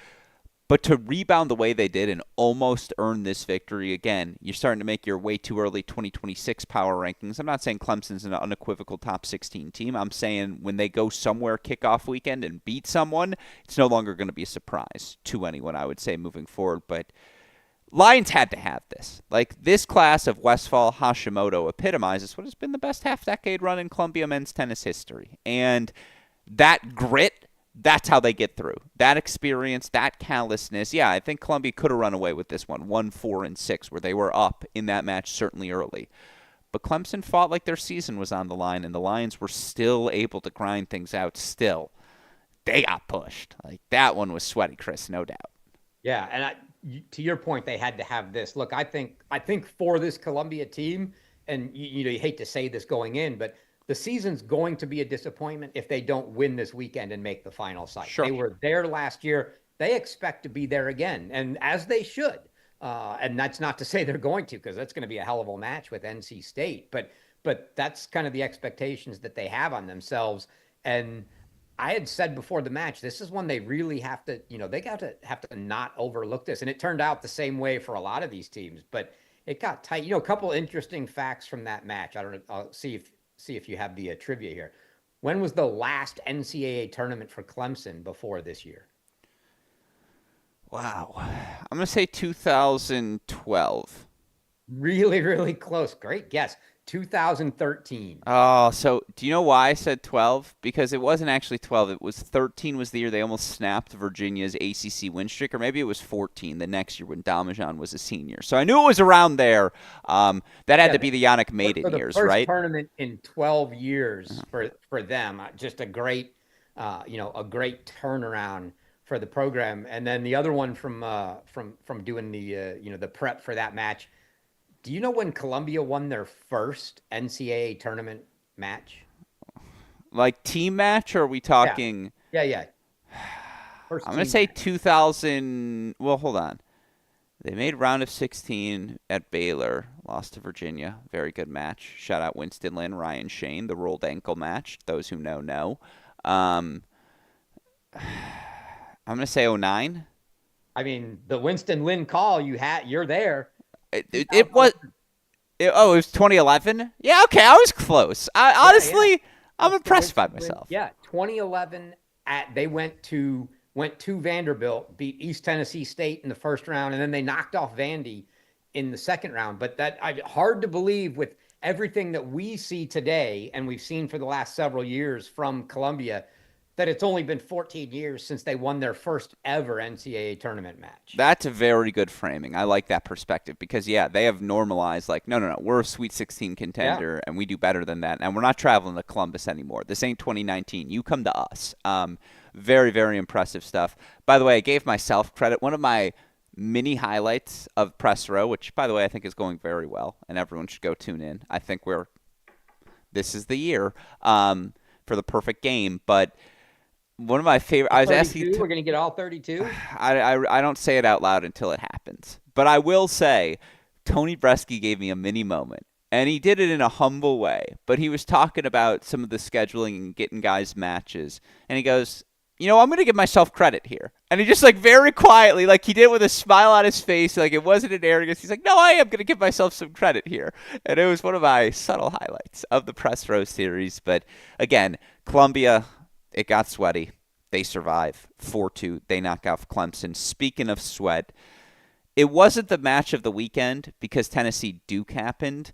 But to rebound the way they did and almost earn this victory, again, you're starting to make your way too early 2026 power rankings. I'm not saying Clemson's an unequivocal top 16 team. I'm saying when they go somewhere kickoff weekend and beat someone, it's no longer going to be a surprise to anyone, I would say, moving forward. But Lions had to have this. Like, this class of Westphal, Hashimoto epitomizes what has been the best half-decade run in Columbia men's tennis history. And that grit, that's how they get through. That experience, that callousness. Yeah, I think Columbia could have run away with this one, 1-4-6, where they were up in that match certainly early. But Clemson fought like their season was on the line, and the Lions were still able to grind things out still. They got pushed. Like, that one was sweaty, Chris, no doubt. Yeah, and to your point, they had to have this. Look, I think for this Columbia team, and you hate to say this going in, but the season's going to be a disappointment if they don't win this weekend and make the final site. Sure. They were there last year. They expect to be there again, and as they should. And that's not to say they're going to, because that's going to be a hell of a match with NC State. But that's kind of the expectations that they have on themselves. And I had said before the match, this is when they really have to, they got to have to not overlook this. And it turned out the same way for a lot of these teams, but it got tight. A couple interesting facts from that match. I don't know. I'll see if you have the trivia here. When was the last NCAA tournament for Clemson before this year? Wow. I'm going to say 2012. Really, really close. Great guess. 2013. Oh, so do you know why I said 12? Because it wasn't actually 12. It was 13 was the year they almost snapped Virginia's ACC win streak, or maybe it was 14 the next year when Damajan was a senior. So I knew it was around there. That had Yeah, to be the Yannick for Maiden the years, first right? tournament in 12 years for them. Just a great turnaround for the program. And then the other one from doing the prep for that match. Do you know when Columbia won their first NCAA tournament match? Like team match, or are we Yeah, talking? yeah. First I'm going to team say match. 2000. Well, hold on. They made round of 16 at Baylor, lost to Virginia. Very good match. Shout out Winston Lynn, Ryan Shane, the rolled ankle match. Those who know, know. Um, I'm going to say '09. I mean, the Winston Lynn call you're there. It was. 2011. Oh, it was 2011. Yeah, okay, I was close. Yeah. Honestly, I'm That's the impressed by Winston Lynn. myself. Yeah, 2011 they went to Vanderbilt, beat East Tennessee State in the first round, and then they knocked off Vandy in the second round. But hard to believe with everything that we see today and we've seen for the last several years from Columbia that it's only been 14 years since they won their first ever NCAA tournament match. That's a very good framing. I like that perspective because, yeah, they have normalized, like, no, we're a Sweet 16 Yeah. contender and we do better than that. And we're not traveling to Columbus anymore. This ain't 2019. You come to us. Very, very impressive stuff. By the way, I gave myself credit. One of my mini highlights of Press Row, which, by the way, I think is going very well, and everyone should go tune in. I think this is the year for the perfect game. But one of my favorite, I was asking. 32. We're going to get all 32. I don't say it out loud until it happens. But I will say, Tony Bresky gave me a mini moment. And he did it in a humble way. But he was talking about some of the scheduling and getting guys matches. And he goes, I'm going to give myself credit here. And he just, like, very quietly, like, he did it with a smile on his face. Like, it wasn't an arrogance. He's like, no, I am going to give myself some credit here. And it was one of my subtle highlights of the Press Row series. But, again, Columbia, it got sweaty. They survive 4-2. They knock off Clemson. Speaking of sweat, it wasn't the match of the weekend because Tennessee Duke happened,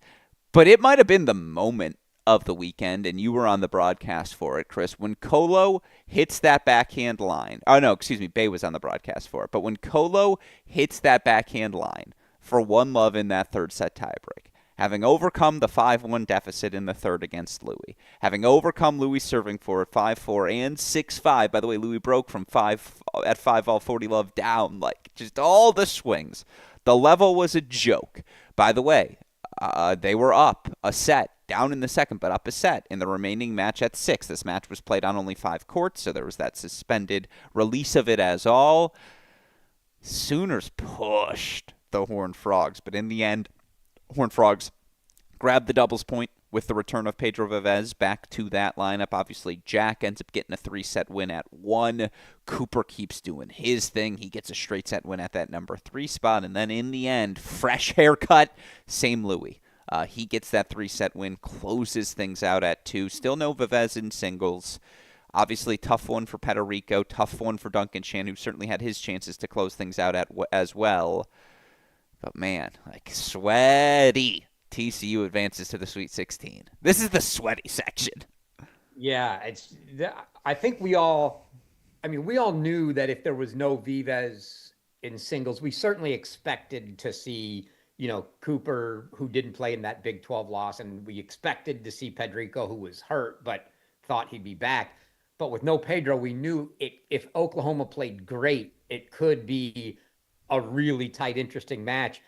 but it might have been the moment of the weekend, and you were on the broadcast for it, Chris. When Colo hits that backhand line, oh no, excuse me, Bay was on the broadcast for it, but when Colo hits that backhand line for 1-love in that third set tiebreak, having overcome the 5-1 deficit in the third against Louis, having overcome Louis serving for it 5-4 and 6-5. By the way, Louis broke from 5 all 40-love down, like just all the swings. The level was a joke. By the way, they were up a set, down in the second, but up a set in the remaining match at 6. This match was played on only 5 courts, so there was that suspended release of it as all. Sooners pushed the Horned Frogs, but in the end, Horned Frogs grabbed the doubles point with the return of Pedro Vivez back to that lineup. Obviously, Jack ends up getting a 3-set win at 1. Cooper keeps doing his thing. He gets a straight set win at that number 3 spot. And then in the end, fresh haircut, same Louis. He gets that 3-set win, closes things out at 2. Still no Vivez in singles. Obviously, tough one for Pederico, tough one for Duncan Chan, who certainly had his chances to close things out as well. But man, like sweaty. TCU advances to the Sweet 16. This is the sweaty section. Yeah, I think we all knew that if there was no Vives in singles, we certainly expected to see, Cooper, who didn't play in that Big 12 loss, and we expected to see Pedrico, who was hurt, but thought he'd be back. But with no Pedro, we knew if Oklahoma played great, it could be a really tight, interesting match.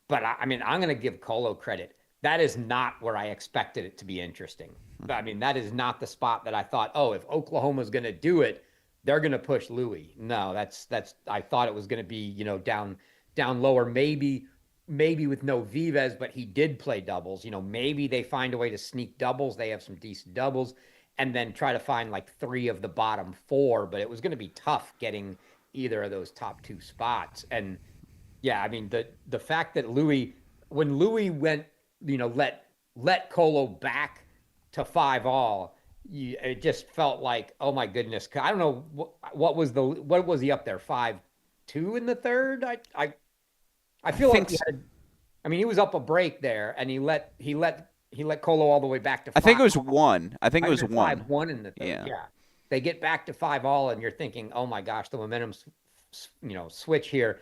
But I'm going to give Colo credit. That is not where I expected it to be interesting. I mean, that is not the spot that I thought, oh, if Oklahoma's going to do it, they're going to push Louis. No, that's I thought it was going to be, down lower, maybe with no Vives, but he did play doubles. Maybe they find a way to sneak doubles. They have some decent doubles. and then try to find like three of the bottom four. But it was going to be tough getting either of those top two spots. And yeah, I mean the fact that Louis, when Louis went, let Colo back to 5 all, it just felt like, oh my goodness. I don't know what was he up there, 5-2 in the third. I I feel like think he had. I mean, he was up a break there, and he let Colo all the way back to I think five. it was one. I think it Might have was been one. 5-1 in the third. Yeah. Yeah, they get back to 5 all, and you're thinking, oh my gosh, the momentum, switch here.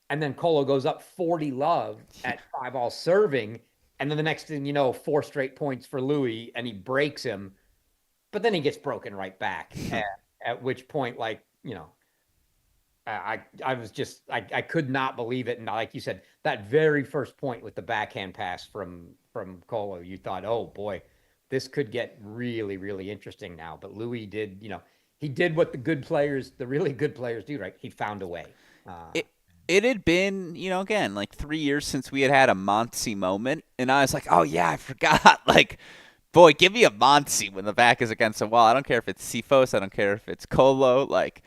And then Colo goes up 40 love Yeah. at 5 all serving. And then the next thing you know, four straight points for Louis, and he breaks him. But then he gets broken right back. At which point, like, I was just I could not believe it. And like you said, that very first point with the backhand pass from Colo, you thought, oh boy, this could get really, really interesting now. But Louis did, he did what the really good players do, right? He found a way. It it had been, again, like 3 years since we had a Monty moment, and I was like, oh yeah, I forgot. Like, boy, give me a Monty when the back is against the wall. I don't care if it's Sifos, I don't care if it's Colo. Like,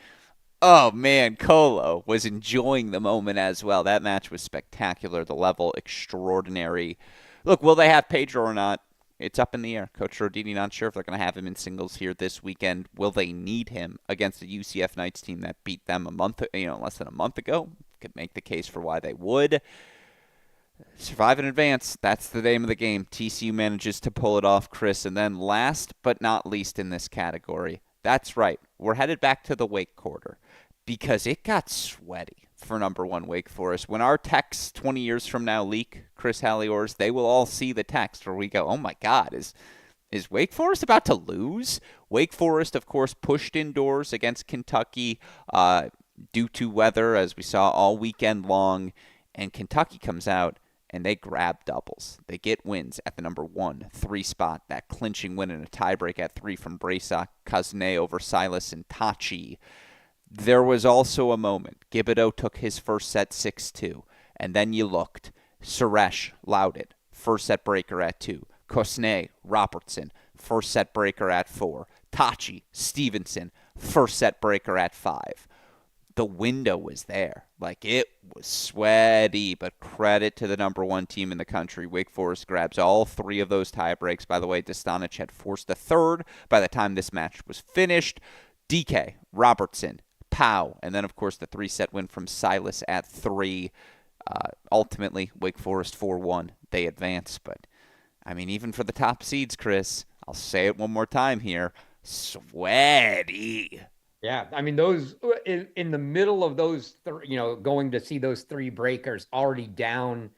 oh man, Colo was enjoying the moment as well. That match was spectacular. The level extraordinary. Look, will they have Pedro or not? It's up in the air. Coach Rodini not sure if they're going to have him in singles here this weekend. Will they need him against the UCF Knights team that beat them less than a month ago? Could make the case for why they would. Survive in advance. That's the name of the game. TCU manages to pull it off, Chris. And then last but not least in this category, that's right. We're headed back to the Wake quarter because it got sweaty for number one Wake Forest. When our texts 20 years from now leak, Chris Halioris, they will all see the text where we go, oh my God, is Wake Forest about to lose? Wake Forest, of course, pushed indoors against Kentucky due to weather, as we saw all weekend long. And Kentucky comes out and they grab doubles. They get wins at the number 1-3 spot, that clinching win in a tiebreak at 3 from Braysock, Kazne over Silas and Tachi. There was also a moment. Gibido took his first set 6-2, and then you looked. Suresh Loudon, first set breaker at 2. Kosne Robertson, first set breaker at 4. Tachi Stevenson, first set breaker at 5. The window was there. Like, it was sweaty, but credit to the number one team in the country. Wake Forest grabs all three of those tie breaks. By the way, Dostanic had forced a third by the time this match was finished. DK, Robertson, Powell, and then, of course, the three-set win from Silas at 3. Ultimately, Wake Forest 4-1. They advance, but, I mean, even for the top seeds, Chris, I'll say it one more time here, sweaty. Yeah, I mean those in the middle of those, going to see those three breakers already down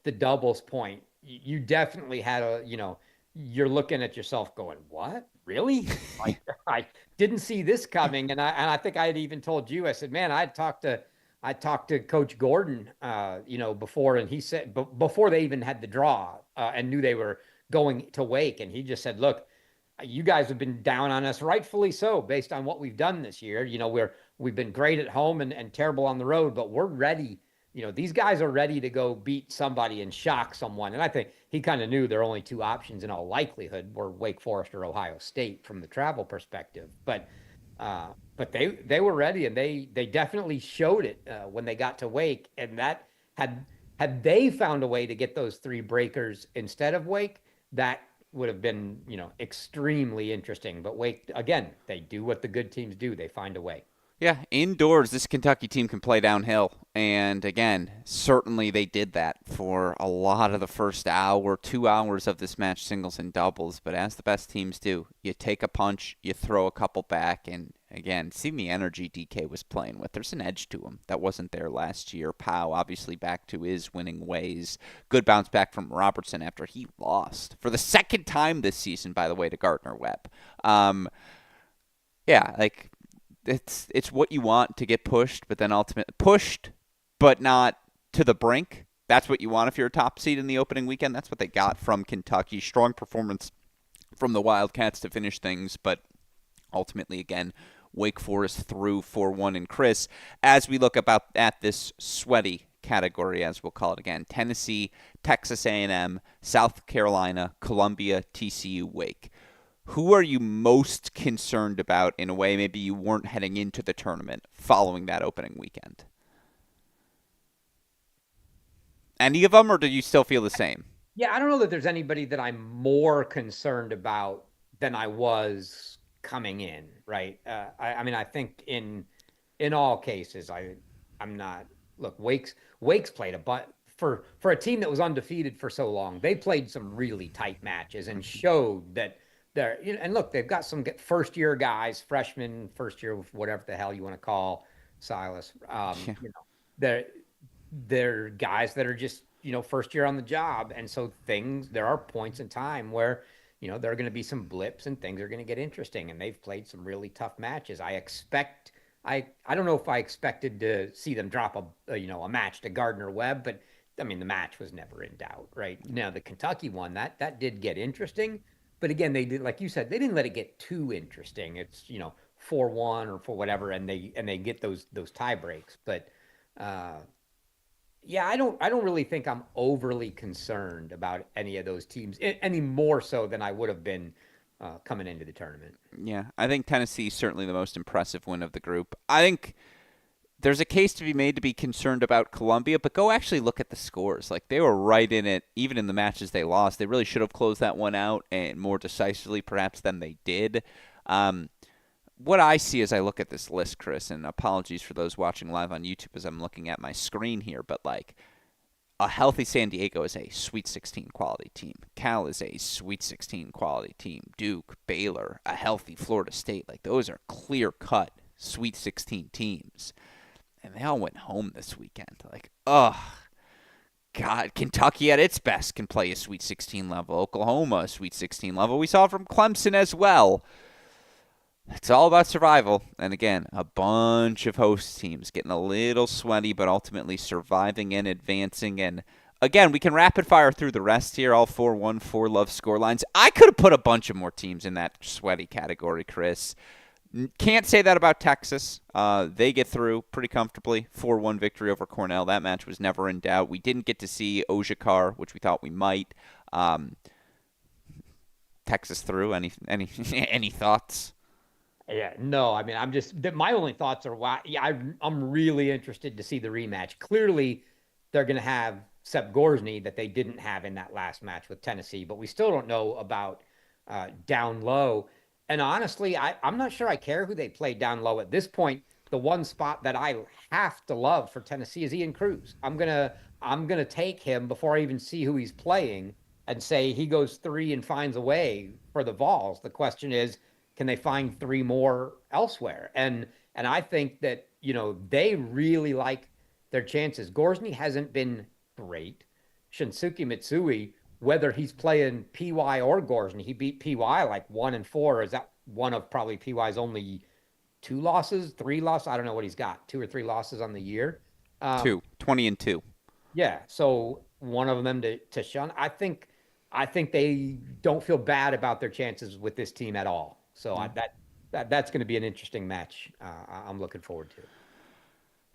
the doubles point. You definitely had you're looking at yourself going, "What? Really? Like, I didn't see this coming." And I think I had even told you, I said, "Man, I talked to Coach Gordon, before, and he said before they even had the draw and knew they were going to Wake, and he just said, look." You guys have been down on us, rightfully so, based on what we've done this year. We've been great at home and terrible on the road, but we're ready. These guys are ready to go beat somebody and shock someone. And I think he kind of knew there are only two options in all likelihood were Wake Forest or Ohio State from the travel perspective. But they were ready, and they definitely showed it when they got to Wake. And that had they found a way to get those three breakers instead of Wake, that would have been, extremely interesting. But Wake, again, they do what the good teams do. They find a way. Yeah, indoors, this Kentucky team can play downhill. And again, certainly they did that for a lot of the first hour, 2 hours of this match, singles and doubles. But as the best teams do, you take a punch, you throw a couple back, and again, seeing the energy DK was playing with. There's an edge to him that wasn't there last year. Powell, obviously back to his winning ways. Good bounce back from Robertson after he lost for the second time this season, by the way, to Gardner Webb. Yeah, like, it's what you want to get pushed, but then ultimately pushed, but not to the brink. That's what you want if you're a top seed in the opening weekend. That's what they got from Kentucky. Strong performance from the Wildcats to finish things, but ultimately, again, Wake Forest through 4-1. And Chris, as we look at this sweaty category, as we'll call it again, Tennessee, Texas A&M, South Carolina, Columbia, TCU, Wake. who are you most concerned about in a way maybe you weren't heading into the tournament following that opening weekend? Any of them, or do you still feel the same? Yeah, I don't know that there's anybody that I'm more concerned about than I was coming in, right? I mean, I think in all cases, I'm not. Look, Wake's played a but for a team that was undefeated for so long, they played some really tight matches and showed that they're. And look, they've got some first year guys, freshmen, first year, whatever the hell you want to call Silas. Yeah. They're they're guys that are just first year on the job, and so there are points in time where there are going to be some blips and things are going to get interesting, and they've played some really tough matches. I don't know if I expected to see them drop a match to Gardner Webb, but I mean the match was never in doubt, right? Now the Kentucky one, that did get interesting, but again they did, like you said, they didn't let it get too interesting. It's 4-1 or for whatever, and they get those tie breaks, but uh yeah, I don't really think I'm overly concerned about any of those teams any more so than I would have been coming into the tournament. Yeah, I think Tennessee's certainly the most impressive win of the group. I think there's a case to be made to be concerned about Columbia, but go actually look at the scores. Like, they were right in it, even in the matches they lost. They really should have closed that one out and more decisively, perhaps, than they did. Um, what I see as I look at this list, Chris, and apologies for those watching live on YouTube as I'm looking at my screen here, but like a healthy San Diego is a Sweet 16 quality team. Cal is a Sweet 16 quality team. Duke, Baylor, a healthy Florida State. Like, those are clear-cut Sweet 16 teams. And they all went home this weekend. Like, oh, God. Kentucky at its best can play a Sweet 16 level. Oklahoma, a Sweet 16 level. We saw from Clemson as well. It's all about survival. And again, a bunch of host teams getting a little sweaty, but ultimately surviving and advancing. And again, we can rapid fire through the rest here, all 4-1, 4-love score lines. I could have put a bunch of more teams in that sweaty category, Chris. Can't say that about Texas. They get through pretty comfortably. 4-1 victory over Cornell. That match was never in doubt. We didn't get to see Ojakar, which we thought we might. Texas through. Any any thoughts? Yeah, no, I mean, my only thoughts are why. Yeah, I'm really interested to see the rematch. Clearly, they're going to have Sep Gorsny that they didn't have in that last match with Tennessee, but we still don't know about down low. And honestly, I'm not sure I care who they play down low at this point. The one spot that I have to love for Tennessee is Ian Cruz. I'm gonna take him before I even see who he's playing and say he goes three and finds a way for the Vols. The question is, can they find three more elsewhere? And I think that they really like their chances. Gorsny hasn't been great. Shinsuke Mitsui, whether he's playing PY or Gorsny, he beat PY like 1-4. Is that one of probably PY's only two losses, three losses? I don't know what he's got, two or three losses on the year. Um, 20-2. yeah, so one of them to shun. I think they don't feel bad about their chances with this team at all. So that's going to be an interesting match. I'm looking forward to.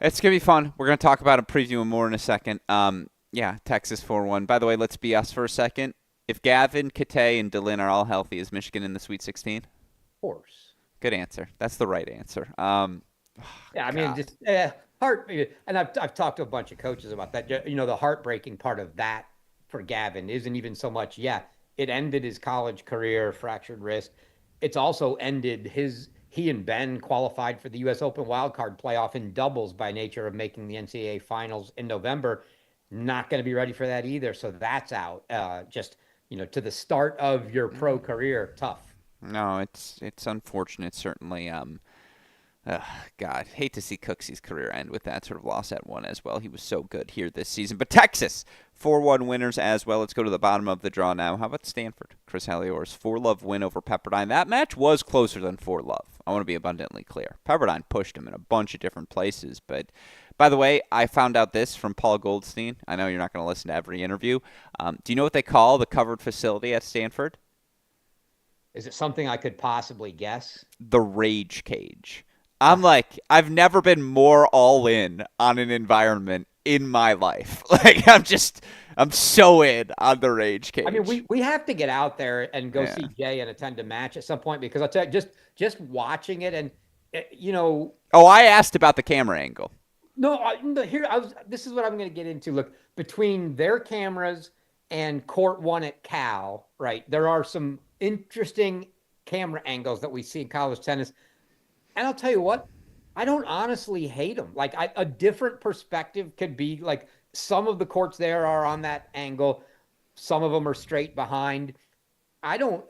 It's going to be fun. We're going to talk about and preview them more in a second. Yeah, Texas 4-1. By the way, let's be us for a second. If Gavin, Kate, and Dylan are all healthy, is Michigan in the Sweet 16? Of course. Good answer. That's the right answer. Yeah, I mean, God. just heart. And I've talked to a bunch of coaches about that. The heartbreaking part of that for Gavin isn't even so much, yeah, it ended his college career, fractured wrist. It's also ended he and Ben qualified for the U.S. Open wildcard playoff in doubles by nature of making the NCAA finals in November. Not going to be ready for that either. So that's out. Just, to the start of your pro career, tough. No, it's unfortunate, certainly. God, hate to see Cooksey's career end with that sort of loss at one as well. He was so good here this season. But Texas, 4-1 winners as well. Let's go to the bottom of the draw now. How about Stanford? Chris Halioris, 4-love win over Pepperdine. That match was closer than 4-love. I want to be abundantly clear. Pepperdine pushed him in a bunch of different places. But, by the way, I found out this from Paul Goldstein. I know you're not going to listen to every interview. Do you know what they call the covered facility at Stanford? Is it something I could possibly guess? The Rage Cage. I'm like, I've never been more all in on an environment in my life. Like, I'm so in on the Rage I mean, Cage. we have to get out there and go Yeah. see Jay and attend a match at some point because I'll tell you, just watching it and Oh, I asked about the camera angle. no, no, here I was. This is what I'm going to get into. Look, between their cameras and Court One at Cal, right? There are some interesting camera angles that we see in college tennis, and I'll tell you what, I don't honestly hate them. Like a different perspective could be like some of the courts there are on that angle, some of them are straight behind. I don't.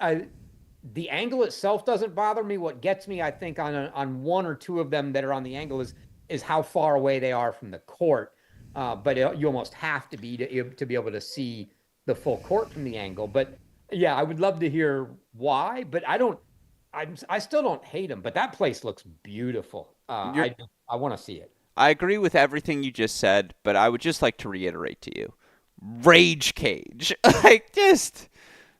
The angle itself doesn't bother me. What gets me, I think, on one or two of them that are on the angle is how far away they are from the court. But you almost have to be to be able to see the full court from the angle. But yeah, I would love to hear why. But I don't. I still don't hate them. But that place looks beautiful. You're, I want to see it. I agree with everything you just said, but I would just like to reiterate to you, Rage Cage. Like, just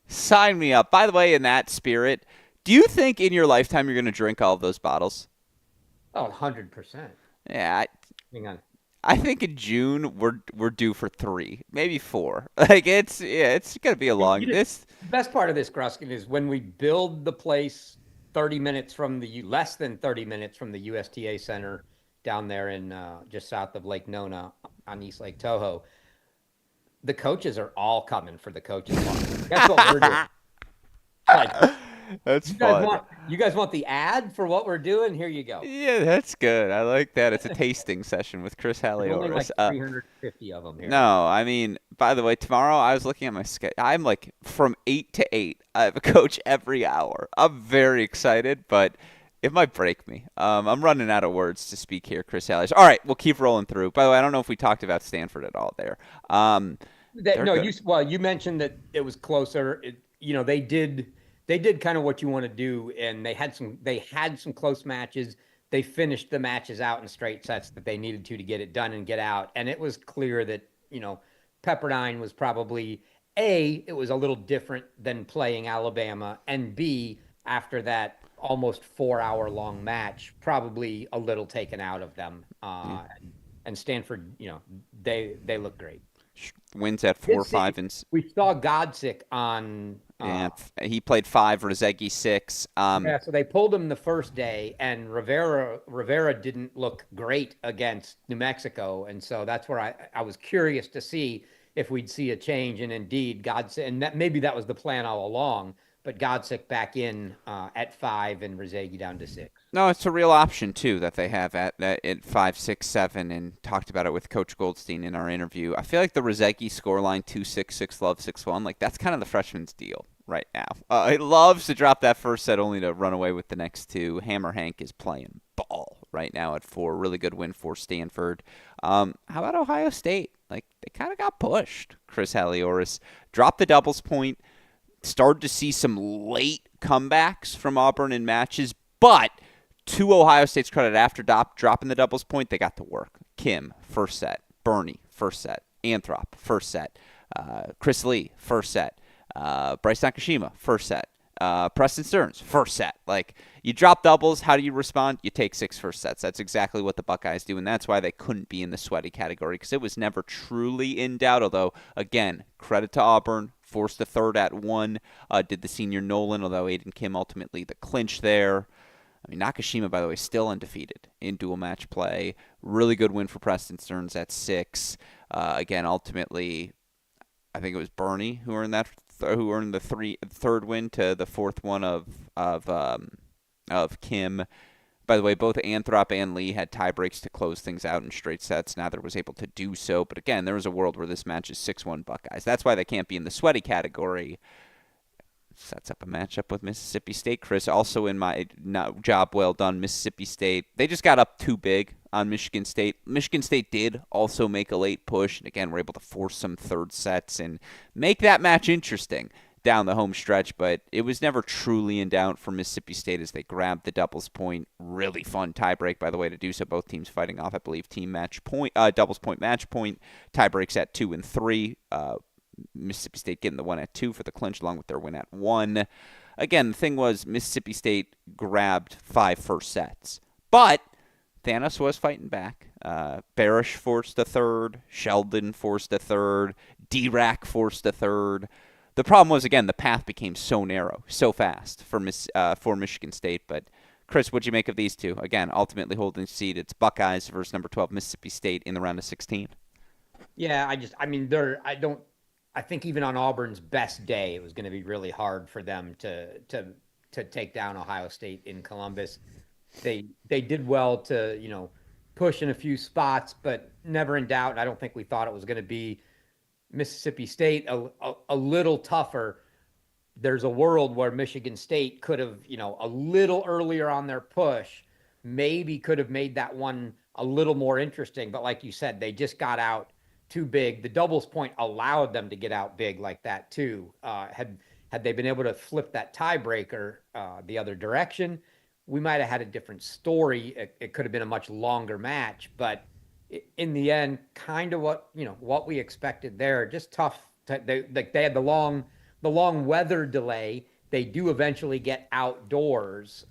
sign me up. By the way, in that spirit, do you think in your lifetime you're going to drink all of those bottles? Oh, 100%. Yeah, Hang on. I think in June we're due for 3, maybe 4. Like it's gonna be a long this. The best part of this, Gruskin, is when we build the place 30 minutes from less than 30 minutes from the USTA Center down there in just south of Lake Nona on East Lake Toho. The coaches are all coming for the coaches bar. Guess what we're doing? Like, That's fun. you guys want the ad for what we're doing? Here you go. Yeah, that's good. I like that. It's a tasting session with Chris There's only like Halioris. 350 of them here. No, I mean, by the way, tomorrow I was looking at my schedule. I'm like from 8 to 8. I have a coach every hour. I'm very excited, but it might break me. I'm running out of words to speak here, Chris Halioris. All right, we'll keep rolling through. By the way, I don't know if we talked about Stanford at all there. They're No, good. you mentioned that it was closer. They did kind of what you want to do, and they had some close matches. They finished the matches out in straight sets that they needed to get it done and get out. And it was clear that Pepperdine was probably it was a little different than playing Alabama, and B, after that almost 4 hour long match, probably a little taken out of them. And Stanford, they look great. Wins at Did 4, see 5, and we saw Godsick on and he played 5, Rozegi 6. yeah, so they pulled him the first day, and Rivera didn't look great against New Mexico, and so that's where I was curious to see if we'd see a change. And indeed, Godsick, and maybe that was the plan all along, but Godsick back in at 5 and Rozegi down to 6. No, it's a real option too that they have at 5, 6, 7, and talked about it with Coach Goldstein in our interview. I feel like the Rozegi scoreline 2-6, 6-love, 6-1, like that's kind of the freshman's deal right now. He loves to drop that first set only to run away with the next two. Hammer Hank is playing ball right now at 4. Really good win for Stanford. How about Ohio State? Like they kind of got pushed. Chris Halioris dropped the doubles point. Started to see some late comebacks from Auburn in matches, but to Ohio State's credit, after dropping the doubles point, they got to work. Kim, first set. Bernie, first set. Anthrop, first set. Chris Lee, first set. Bryce Nakashima, first set. Preston Stearns, first set. Like, you drop doubles, how do you respond? You take 6 first sets. That's exactly what the Buckeyes do, and that's why they couldn't be in the sweaty category, because it was never truly in doubt, although, again, credit to Auburn, forced the third at 1, did the senior Nolan, although Aiden Kim ultimately the clinch there. I mean, Nakashima, by the way, still undefeated in dual match play. Really good win for Preston Stearns at 6. Again, ultimately, I think it was Bernie who earned the third win to the fourth one of Kim. By the way, both Anthrop and Lee had tie breaks to close things out in straight sets. Neither was able to do so. But again, there was a world where this match is 6-1 Buckeyes. That's why they can't be in the sweaty category. Sets up a matchup with Mississippi State. Chris, also in my job well done, Mississippi State. They just got up too big on Michigan State. Michigan State did also make a late push, and again, were able to force some third sets and make that match interesting down the home stretch, but it was never truly in doubt for Mississippi State as they grabbed the doubles point. Really fun tiebreak, by the way, to do so. Both teams fighting off, I believe, team match point, doubles point, match point. Tiebreaks at 2 and 3. Mississippi State getting the one at 2 for the clinch along with their win at 1. Again, the thing was Mississippi State grabbed 5 first sets. But Thanos was fighting back. Barish forced a third. Sheldon forced a third. D-Rack forced a third. The problem was, again, the path became so narrow, so fast for Michigan State. But Chris, what'd you make of these two? Again, ultimately holding the seed. It's Buckeyes versus number 12 Mississippi State in the round of 16. Yeah, I mean, I think even on Auburn's best day, it was going to be really hard for them to take down Ohio State in Columbus. They did well to, push in a few spots, but never in doubt. And I don't think we thought it was going to be Mississippi State a little tougher. There's a world where Michigan State could have, a little earlier on their push, maybe could have made that one a little more interesting. But like you said, they just got out too big. The doubles point allowed them to get out big like that too. Had they been able to flip that tiebreaker the other direction, we might have had a different story. It could have been a much longer match, but in the end, kind of what we expected there. Just tough. They had the long weather delay. They do eventually get outdoors.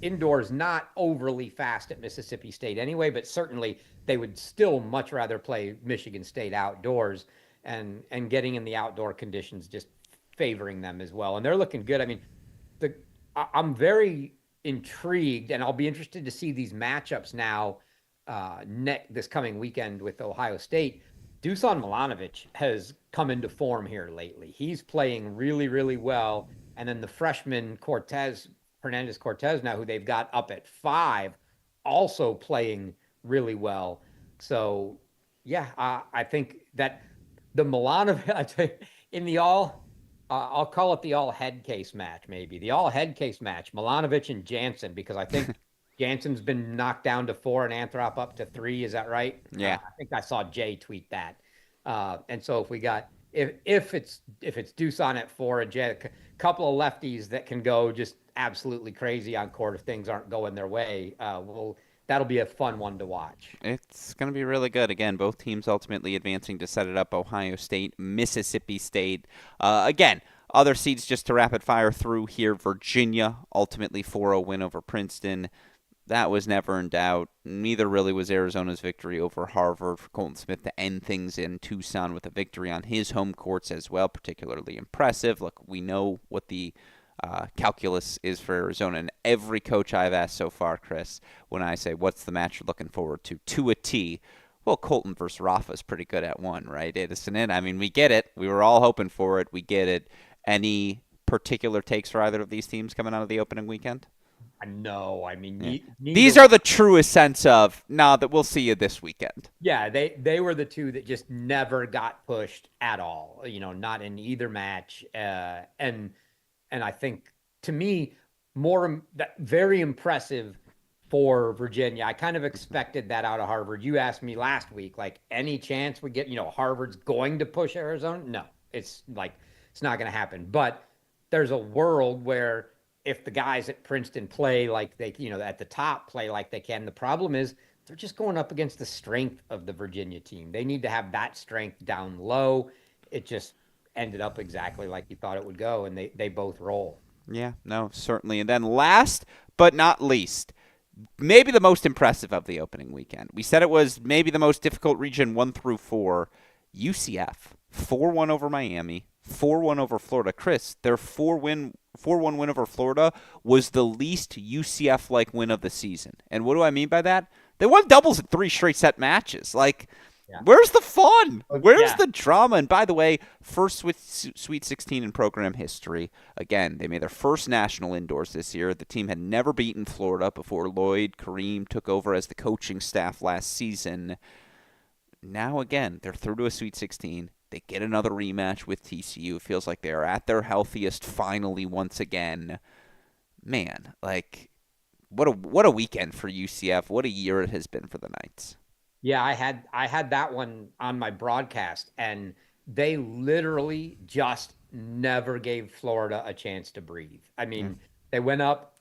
Indoors, not overly fast at Mississippi State anyway, but certainly they would still much rather play Michigan State outdoors, and getting in the outdoor conditions just favoring them as well. And they're looking good. I mean, I'm very intrigued, and I'll be interested to see these matchups now this coming weekend with Ohio State. Dusan Milanovic has come into form here lately. He's playing really, really well. And then the freshman Hernandez Cortez now, who they've got up at 5, also playing really well. So, yeah, I think that the Milanovic in the I'll call it the all head case match, maybe the all head case match, Milanovic and Jansen, because I think Jansen's been knocked down to 4 and Anthrop up to 3. Is that right? Yeah. I think I saw Jay tweet that. And so if it's Dusan at 4 and Jay, a couple of lefties that can go just absolutely crazy on court if things aren't going their way, that'll be a fun one to watch. It's going to be really good. Again, both teams ultimately advancing to set it up. Ohio State, Mississippi State. Again, other seeds just to rapid fire through here. Virginia, ultimately 4-0 win over Princeton. That was never in doubt. Neither really was Arizona's victory over Harvard for Colton Smith to end things in Tucson with a victory on his home courts as well, particularly impressive. Look, we know what the calculus is for Arizona, and every coach I've asked so far, Chris, when I say what's the match you're looking forward to a T, well, Colton versus Rafa is pretty good at 1, right? Isn't it? I mean, we get it. We were all hoping for it. We get it. Any particular takes for either of these teams coming out of the opening weekend? No, I mean, Yeah. These are the truest sense of, that we'll see you this weekend. Yeah, they were the two that just never got pushed at all, not in either match. And I think, to me, very impressive for Virginia. I kind of expected that out of Harvard. You asked me last week, like, any chance we get, Harvard's going to push Arizona? No, it's not going to happen. But there's a world where if the guys at Princeton play like they, at the top play like they can, the problem is they're just going up against the strength of the Virginia team. They need to have that strength down low. It just ended up exactly like you thought it would go, and they both roll. Yeah, no, certainly. And then last but not least, maybe the most impressive of the opening weekend. We said it was maybe the most difficult region 1 through 4. UCF 4-1 over Miami, 4-1 over Florida. Chris, their 4-1 win over Florida was the least UCF-like win of the season. And what do I mean by that? They won doubles in 3 straight set matches. Where's the fun? Where's the drama? And by the way, first with Sweet 16 in program history. Again, they made their first national indoors this year. The team had never beaten Florida before Lloyd Kareem took over as the coaching staff last season. Now, again, they're through to a Sweet 16. They get another rematch with TCU. It feels like they are at their healthiest finally once again. Man, what a weekend for UCF. What a year it has been for the Knights. Yeah, I had that one on my broadcast, and they literally just never gave Florida a chance to breathe. I mean, they went up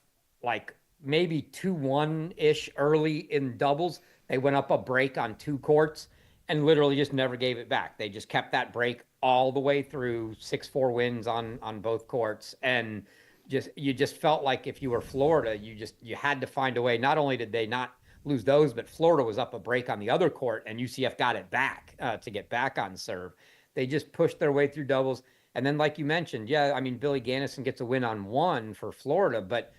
maybe 2-1-ish early in doubles. They went up a break on 2 courts and literally just never gave it back. They just kept that break all the way through, 6-4 wins on both courts. And you just felt like if you were Florida, you had to find a way. Not only did they not lose those. But Florida was up a break on the other court, and UCF got it back to get back on serve. They just pushed their way through doubles. And then, like you mentioned, yeah, I mean, Billy Gannison gets a win on one for Florida, but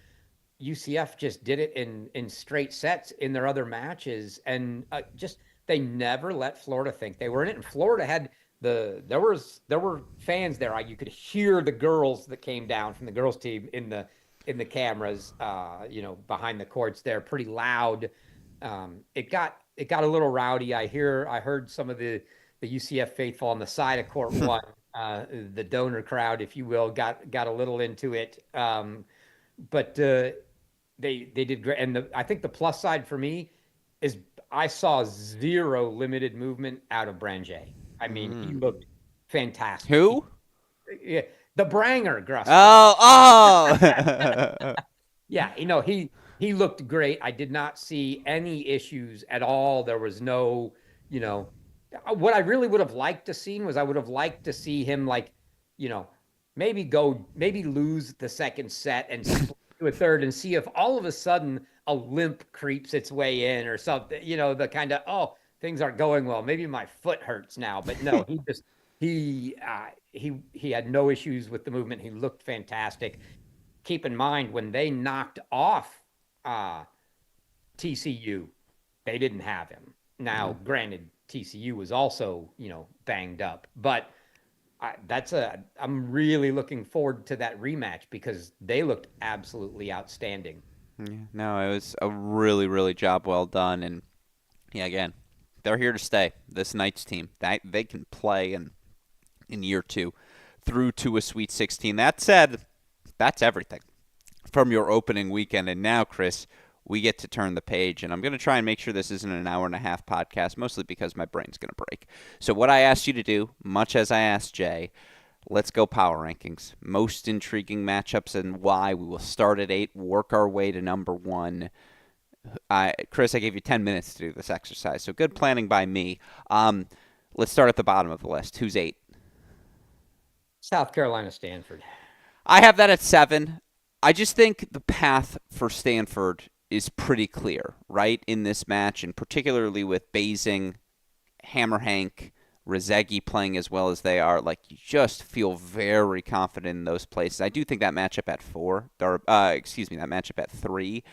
UCF just did it in straight sets in their other matches, and just they never let Florida think they were in it. And Florida had there were fans there. You could hear the girls that came down from the girls team in the cameras, behind the courts there, pretty loud. It got a little rowdy. I heard some of the UCF faithful on the side of court one, the donor crowd, if you will, got a little into it. But they did great. And I think the plus side for me is I saw zero limited movement out of Branger. I mean, he looked fantastic. Who? Yeah, the Branger, Gruskin. Oh. Yeah, he looked great. I did not see any issues at all. There was no, what I really would have liked to seen was I would have liked to see him like, you know, maybe lose the second set and split to a third and see if all of a sudden a limp creeps its way in or something, the kind of, oh, things aren't going well. Maybe my foot hurts now, but no, he had no issues with the movement. He looked fantastic. Keep in mind when they knocked off TCU, they didn't have him. Now, granted, TCU was also, banged up, but I'm really looking forward to that rematch because they looked absolutely outstanding. Yeah, no, it was a really, really job well done, and yeah, again, they're here to stay. This Knights team, they can play in year two through to a Sweet 16. That said, that's everything from your opening weekend, and now, Chris, we get to turn the page, and I'm going to try and make sure this isn't an hour and a half podcast, mostly because my brain's going to break. So what I asked you to do, much as I asked Jay, let's go power rankings. Most intriguing matchups and why. We will start at 8, work our way to number 1. Chris, I gave you 10 minutes to do this exercise, so good planning by me. Let's start at the bottom of the list. Who's 8? South Carolina, Stanford. I have that at 7. I just think the path for Stanford is pretty clear, right, in this match, and particularly with Basing, Hammer Hank, Rezegi playing as well as they are. Like, you just feel very confident in those places. I do think that matchup at 4, that matchup at 3,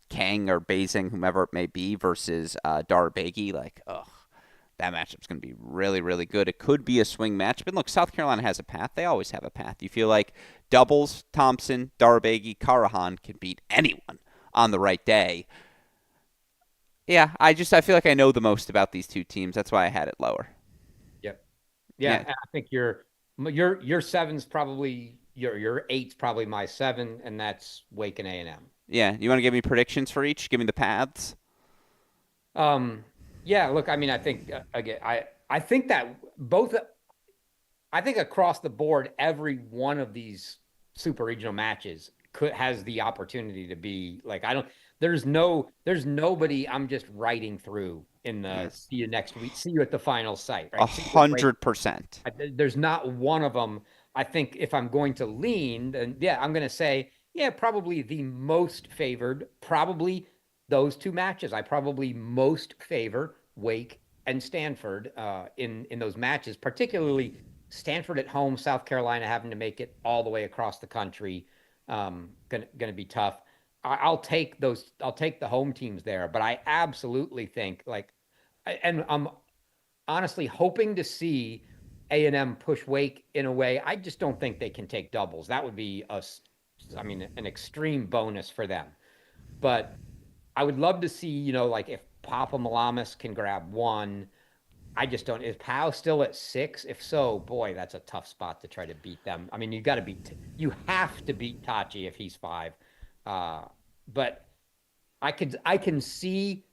Kang or Basing, whomever it may be, versus Darabegi, that matchup's going to be really, really good. It could be a swing match, but look, South Carolina has a path. They always have a path. You feel like doubles, Thompson, Darabegi, Karahan can beat anyone on the right day. Yeah, I feel like I know the most about these two teams. That's why I had it lower. Yep. Yeah. I think your 7's probably your 8's probably my 7, and that's Wake and A&M. Yeah, you want to give me predictions for each? Give me the paths. Yeah. Look, I mean, I think again, I think that both. I think across the board, every one of these super regional matches has the opportunity to be like, there's nobody I'm just writing through in the see you next week, see you at the final site, right? 100%. There's not one of them. I think if I'm going to lean, then yeah, I'm going to say, yeah, probably the most favored, probably those two matches. I probably most favor Wake and Stanford in those matches, particularly Stanford at home, South Carolina having to make it all the way across the country. Gonna be tough. I'll take the home teams there, but I absolutely think and I'm honestly hoping to see A&M push Wake in a way. I just don't think they can take doubles. That would be an extreme bonus for them. But I would love to see, if Papa Malamas can grab 1. I just don't. Is Powell still at 6? If so, boy, that's a tough spot to try to beat them. I mean, you have to beat Tachi if he's 5. But I can see,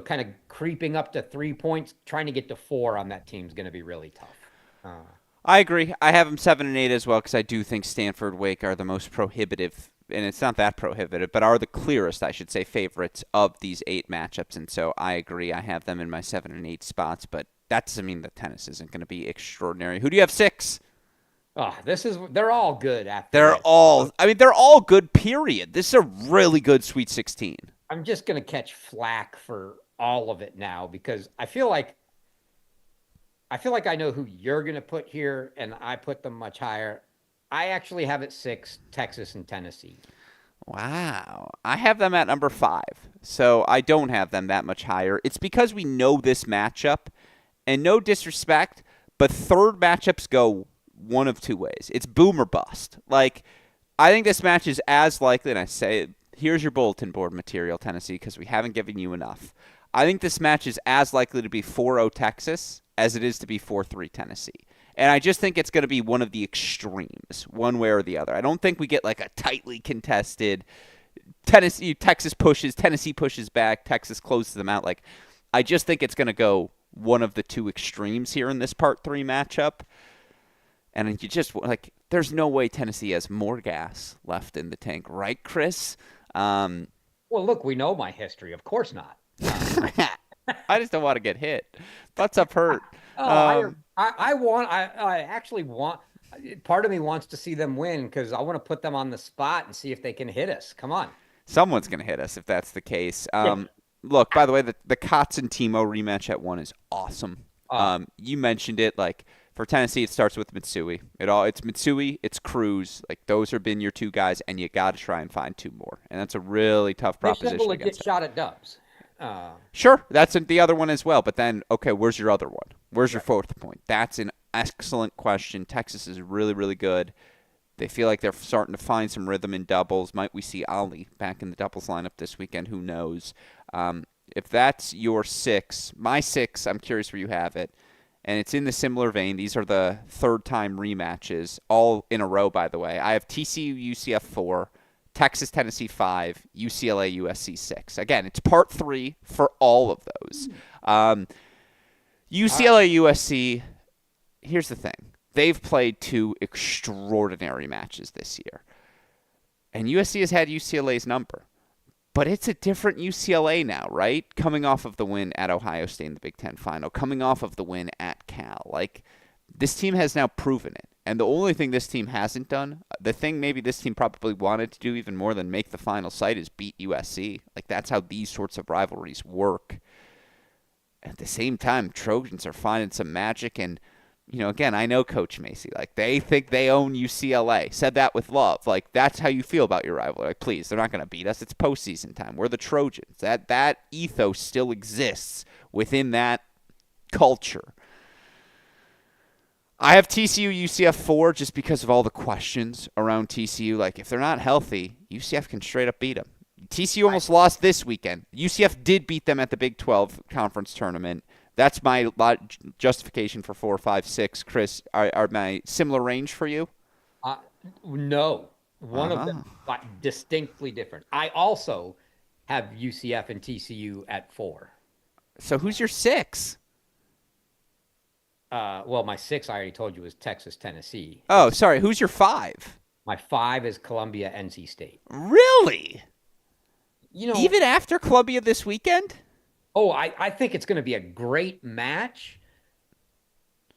kind of creeping up to 3 points, trying to get to 4 on that team is going to be really tough. I agree. I have them 7 and 8 as well because I do think Stanford Wake are the most prohibitive, and it's not that prohibitive, but are the clearest, I should say, favorites of these 8 matchups. And so I agree. I have them in my 7 and 8 spots, but that doesn't mean the tennis isn't going to be extraordinary. Who do you have 6? Oh, they're all good after they're all good, period. This is a really good Sweet 16. I'm just gonna catch flack for all of it now because I feel like I know who you're gonna put here, and I put them much higher. I actually have it six, Texas and Tennessee. Wow. I have them at number 5. So I don't have them that much higher. It's because we know this matchup, and no disrespect, but third matchups go one of two ways. It's boom or bust. Like, I think this match is as likely, and I say, here's your bulletin board material, Tennessee, because we haven't given you enough. I think this match is as likely to be 4-0 Texas as it is to be 4-3 Tennessee. And I just think it's going to be one of the extremes, one way or the other. I don't think we get like a tightly contested Texas pushes, Tennessee pushes back, Texas closes them out. Like, I just think it's going to go one of the two extremes here in this part 3 matchup. And you just like, there's no way Tennessee has more gas left in the tank, right, Chris? Um, Well, look, we know my history. Of course not. I just don't want to get hit. Butts up hurt. Oh, Um, I actually want, part of me wants to see them win because I want to put them on the spot and see if they can hit us. Come on. Someone's going to hit us if that's the case. Yeah. Look, by the way, the Kotz and Timo rematch at 1 is awesome. Uh, You mentioned it. Like, for Tennessee, it starts with Mitsui. It's Mitsui, it's Cruz. Like, those have been your two guys, and you got to try and find two more. And that's a really tough they should have a proposition legit against them. shot at Dubs. Uh, Sure, that's the other one as well. But then, okay, where's your other one? Where's your right. fourth point? That's an excellent question. Texas is really, really good. They feel like they're starting to find some rhythm in doubles. Might we see Ali back in the doubles lineup this weekend? Who knows? If that's your 6, my 6, I'm curious where you have it. And it's in the similar vein. These are the third-time rematches, all in a row, by the way. I have TCU UCF 4, Texas Tennessee 5, UCLA USC 6. Again, it's part 3 for all of those. All right. UCLA USC, here's the thing. They've played two extraordinary matches this year. And USC has had UCLA's number. But it's a different UCLA now, right? Coming off of the win at Ohio State in the Big Ten final, coming off of the win at Cal. Like, this team has now proven it. And the only thing this team hasn't done, the thing maybe this team probably wanted to do even more than make the final sight, is beat USC. Like, that's how these sorts of rivalries work. At the same time, Trojans are finding some magic. And, again, I know Coach Macy. Like, they think they own UCLA. Said that with love. Like, that's how you feel about your rival. Like, please, they're not going to beat us. It's postseason time. We're the Trojans. That ethos still exists within that culture. I have TCU UCF 4 just because of all the questions around TCU. Like, if they're not healthy, UCF can straight up beat them. TCU almost lost this weekend. UCF did beat them at the Big 12 conference tournament. That's my justification for 4, 5, 6. Chris, are my similar range for you? Uh, no, one of Uh-huh. them distinctly different. I also have UCF and TCU at 4. So who's your 6? Well, my 6 I already told you was Texas, Tennessee. Oh, sorry. Who's your 5? My 5 is Columbia, NC State. Really? You know, Even after Columbia this weekend? oh, I think it's going to be a great match.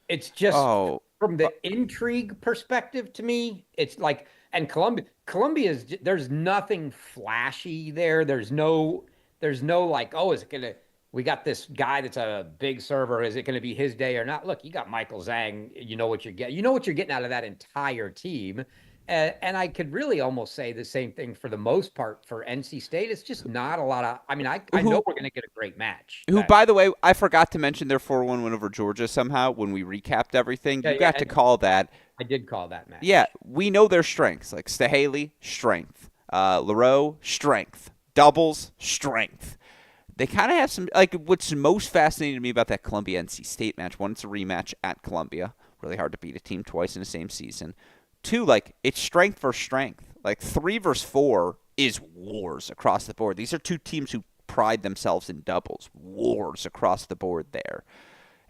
It's just Oh, from the intrigue perspective to me, it's like, and Columbia's, there's nothing flashy there. There's no like, oh, is it gonna, we got this guy that's a big server. Is it gonna be his day or not? Look, you got Michael Zhang. You know what you're getting out of that entire team. And I could really almost say the same thing for the most part for NC State. It's just not a lot of, I mean, I know who we're going to get a great match. who, by the way, I forgot to mention their 4-1 win over Georgia somehow when we recapped everything. Yeah, You yeah. got to call that. I did call that Yeah, match. we know their strengths. Like Stahaley, strength. Leroux, strength. Doubles, strength. They kind of have some, like, what's most fascinating to me about that Columbia NC State match, one, it's a rematch at Columbia. Really hard to beat a team twice in the same season. 2, like, it's strength versus strength. Like, 3 versus 4 is wars across the board. These are two teams who pride themselves in doubles. Wars across the board there.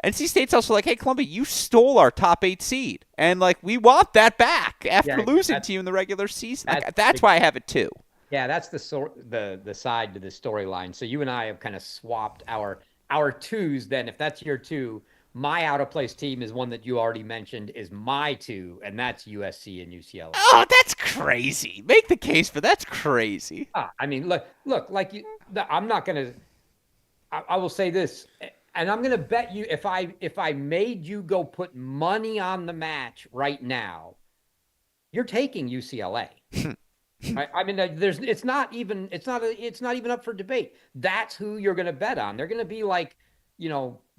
NC State's also like, hey, Columbia, you stole our top 8 seed. And, like, we want that back after Yeah, losing that's to you in the regular season. that's Like, that's why I have it too. yeah, that's the side to the storyline. So you and I have kind of swapped our twos. Then, if that's your 2, my out of place team is one that you already mentioned is my 2, and that's USC and UCLA. Oh, that's crazy. Make the case for that's crazy. I mean, look, like you I'm not gonna. I will say this, and I'm gonna bet you if I made you go put money on the match right now, you're taking UCLA. I mean, there's it's not even up for debate. That's who you're going to bet on. They're going to be like,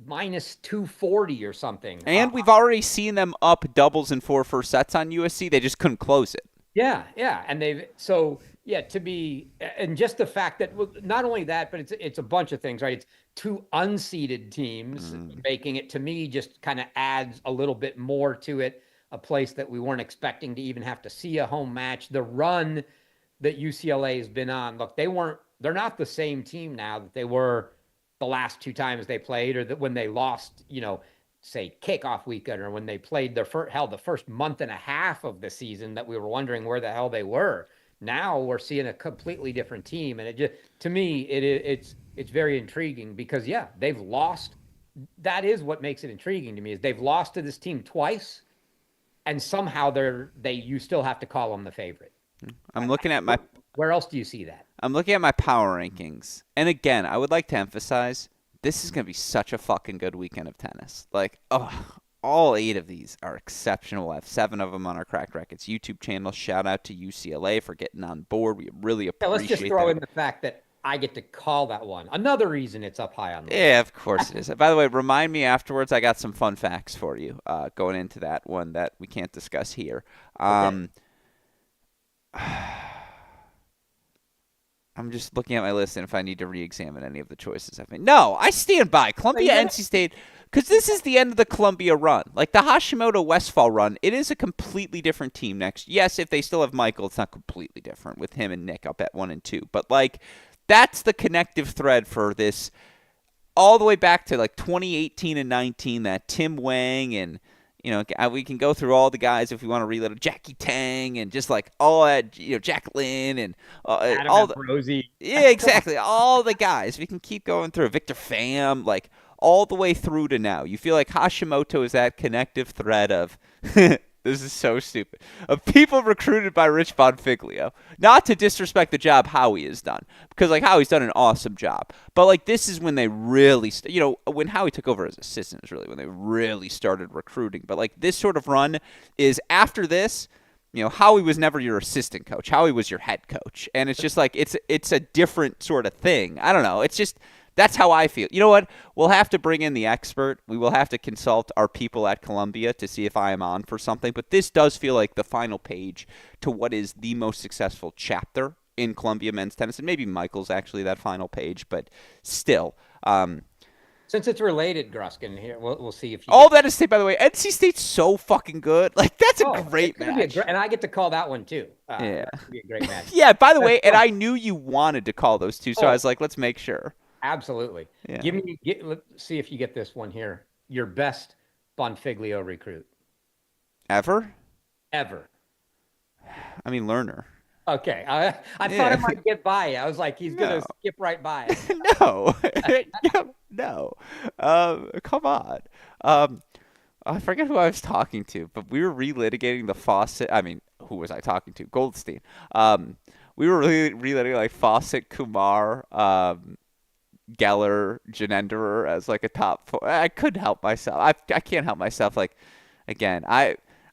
minus 240 or something. And we've already seen them up doubles and 4 first sets on USC. They just couldn't close it. Yeah, yeah, and they've so yeah to be and just the fact that well, not only that, but it's a bunch of things, right? It's two unseeded teams making it to me just kind of adds a little bit more to it. A place that we weren't expecting to even have to see a home match. The run that UCLA has been on, look, they're not the same team now that they were the last two times they played, or that when they lost, say kickoff weekend, or when they played the first month and a half of the season that we were wondering where the hell they were. Now we're seeing a completely different team, and it just to me it's very intriguing because yeah, they've lost. That is what makes it intriguing to me is they've lost to this team twice, and somehow you still have to call them the favorite. I'm looking at my Where else do you see that? I'm looking at my power rankings. And again, I would like to emphasize this is going to be such a fucking good weekend of tennis. Like, oh, all 8 of these are exceptional. I have 7 of them on our Cracked Rackets YouTube channel. Shout out to UCLA for getting on board. We really Yeah, let's just appreciate throw that. in the fact that I get to call that one. Another reason it's up high on the list. Yeah, of course it is. By the way, remind me afterwards. I got some fun facts for you going into that one that we can't discuss here. Okay. I'm just looking at my list and if I need to re-examine any of the choices I've made. No, I stand by Columbia, NC State, because this is the end of the Columbia run. Like the Hashimoto Westfall run, it is a completely different team next. Yes, if they still have Michael, it's not completely different with him and Nick up at 1 and 2. But like, that's the connective thread for this all the way back to like 2018 and 19. That Tim Wang and we can go through all the guys if we want to relive Jackie Tang and just like all that, Jacqueline and Adam all the Rosie. yeah, exactly. All the guys. We can keep going through. Victor Pham, like all the way through to now. You feel like Hashimoto is that connective thread of this is so stupid. Of people recruited by Rich Bonfiglio. Not to disrespect the job Howie has done. Because like Howie's done an awesome job. But like this is when they really when Howie took over as assistant is really when they really started recruiting. But like this sort of run is after this. Howie was never your assistant coach. Howie was your head coach. And it's just like it's a different sort of thing. I don't know. It's just that's how I feel. You know what? We'll have to bring in the expert. We will have to consult our people at Columbia to see if I am on for something. But this does feel like the final page to what is the most successful chapter in Columbia men's tennis. And maybe Michael's actually that final page, but still. Since it's related, Gruskin, here we'll see if you All that is to say, by the way, NC State's so fucking good. Like that's a great match. And I get to call that one too. Yeah, it's gonna be a great match. Yeah. By the way, and I knew you wanted to call those two, so I was like, let's make sure. Absolutely. Yeah. Let's see if you get this one here. Your best Bonfiglio recruit Ever? ever. I mean, Lerner. Okay, I thought it might get by. I was like, he's gonna skip right by it. No, no. Come on. I forget who I was talking to, but we were relitigating the Fawcett. I mean, who was I talking to? Goldstein. We were really relitigating like Fawcett, Kumar, Geller, Janenderer as like a top 4. I couldn't help myself. I can't help myself. Like, again,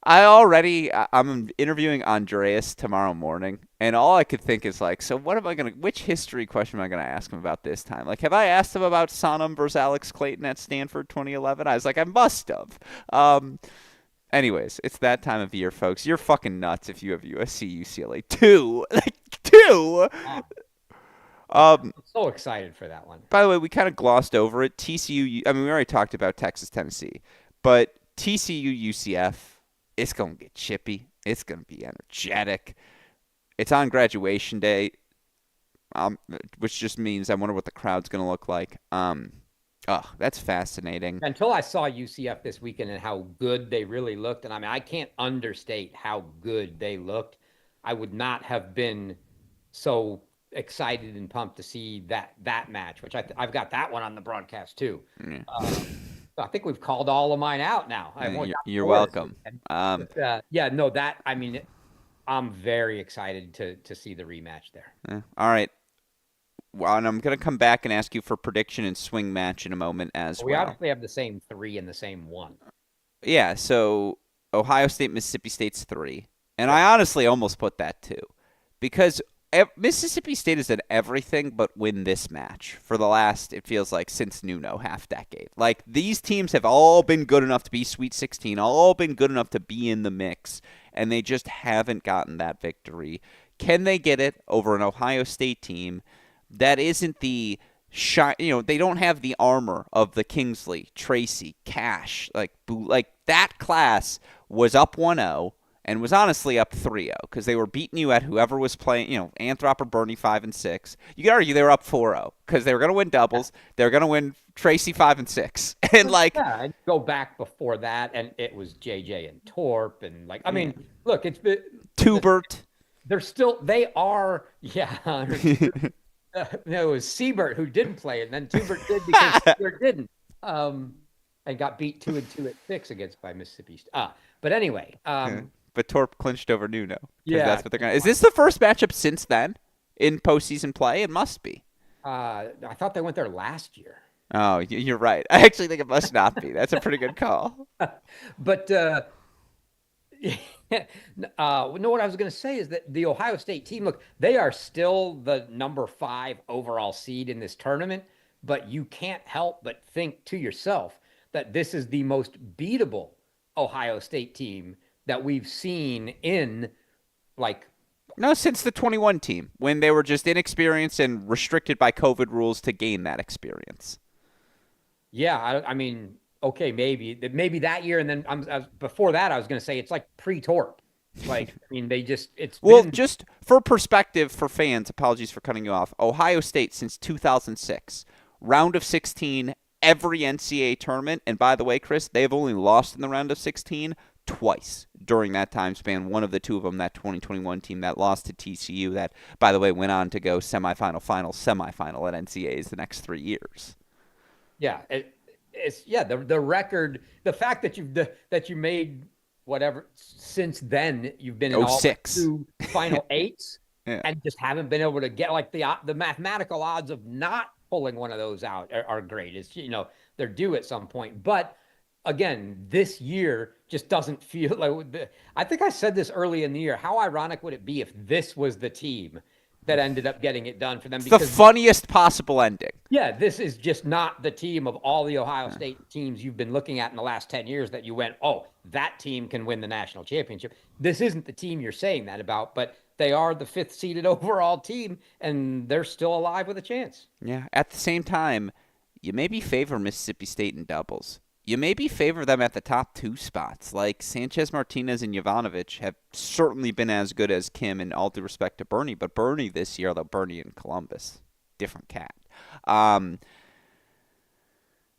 I'm interviewing Andreas tomorrow morning, and all I could think is like, so which history question am I gonna ask him about this time? Like, have I asked him about Sonam versus Alex Clayton at Stanford 2011? I was like, I must have. Anyways, it's that time of year, folks. You're fucking nuts if you have USC UCLA 2. Like 2. I'm so excited for that one. By the way, we kind of glossed over it. TCU, I mean, we already talked about Texas, Tennessee, but TCU UCF, it's going to get chippy. It's going to be energetic. It's on graduation day, which just means I wonder what the crowd's going to look like. That's fascinating. Until I saw UCF this weekend and how good they really looked, and I mean, I can't understate how good they looked. I would not have been so excited and pumped to see that match, which I've got that one on the broadcast too. Yeah. I think we've called all of mine out now. You're welcome. I'm very excited to see the rematch there. All right. Well, and I'm going to come back and ask you for prediction and swing match in a moment as We well. obviously have the same three and the same one. Yeah, so Ohio State, Mississippi State's 3. And Yep. I honestly almost put that 2 because Mississippi State has done everything but win this match for the last, it feels like, since Nuno, half decade. Like, these teams have all been good enough to be Sweet 16, all been good enough to be in the mix, and they just haven't gotten that victory. Can they get it over an Ohio State team that isn't the they don't have the armor of the Kingsley, Tracy, Cash, like that class was up 1-0 and was honestly up 3-0 because they were beating you at whoever was playing, Anthrop or Bernie 5 and 6. You could argue they were up 4-0 because they were going to win doubles. They were going to win Tracy 5 and 6. And like Yeah, I'd go back before that, and it was JJ and Torp, and like, I yeah. mean, look, it's been Tubert. they are, yeah. No, it was Siebert who didn't play, and then Tubert did because Siebert didn't, and got beat 2-2 at 6 against by Mississippi State. But anyway, But Torp clinched over Nuno because yeah, that's what they're going to. Is this the first matchup since then in postseason play? It must be. I thought they went there last year. Oh, you're right. I actually think it must not be. That's a pretty good call. But no, what I was going to say is that the Ohio State team, look, they are still the number 5 overall seed in this tournament, but you can't help but think to yourself that this is the most beatable Ohio State team that we've seen in like, No, since the 21 team, when they were just inexperienced and restricted by COVID rules to gain that experience. yeah, I mean, okay, maybe that year, and then before that, I was going to say it's like pre-Torp. Like, I mean, it's Well, been. just for perspective for fans, apologies for cutting you off. Ohio State since 2006, round of 16, every NCAA tournament. And by the way, Chris, they've only lost in the round of 16 twice during that time span. One of the two of them, that 2021 team that lost to TCU, that, by the way, went on to go semifinal, final, semifinal at NCAAs the next 3 years. Yeah, it's yeah, the record, the fact that you made whatever since then you've been in Oh all but six. 2 final eights Yeah. and just haven't been able to get, like, the mathematical odds of not pulling one of those out are great. It's, they're due at some point, but again, this year just doesn't feel like I think I said this early in the year. How ironic would it be if this was the team that ended up getting it done for them? It's the Because funniest possible ending. yeah, this is just not the team of all the Ohio State teams you've been looking at in the last 10 years that you went, oh, that team can win the national championship. This isn't the team you're saying that about, but they are the 5th seeded overall team, and they're still alive with a chance. Yeah. At the same time, you maybe favor Mississippi State in doubles. You maybe favor them at the top 2 spots. Like Sanchez Martinez and Jovanovic have certainly been as good as Kim, in all due respect to Bernie. But Bernie this year, although Bernie in Columbus, different cat. Um,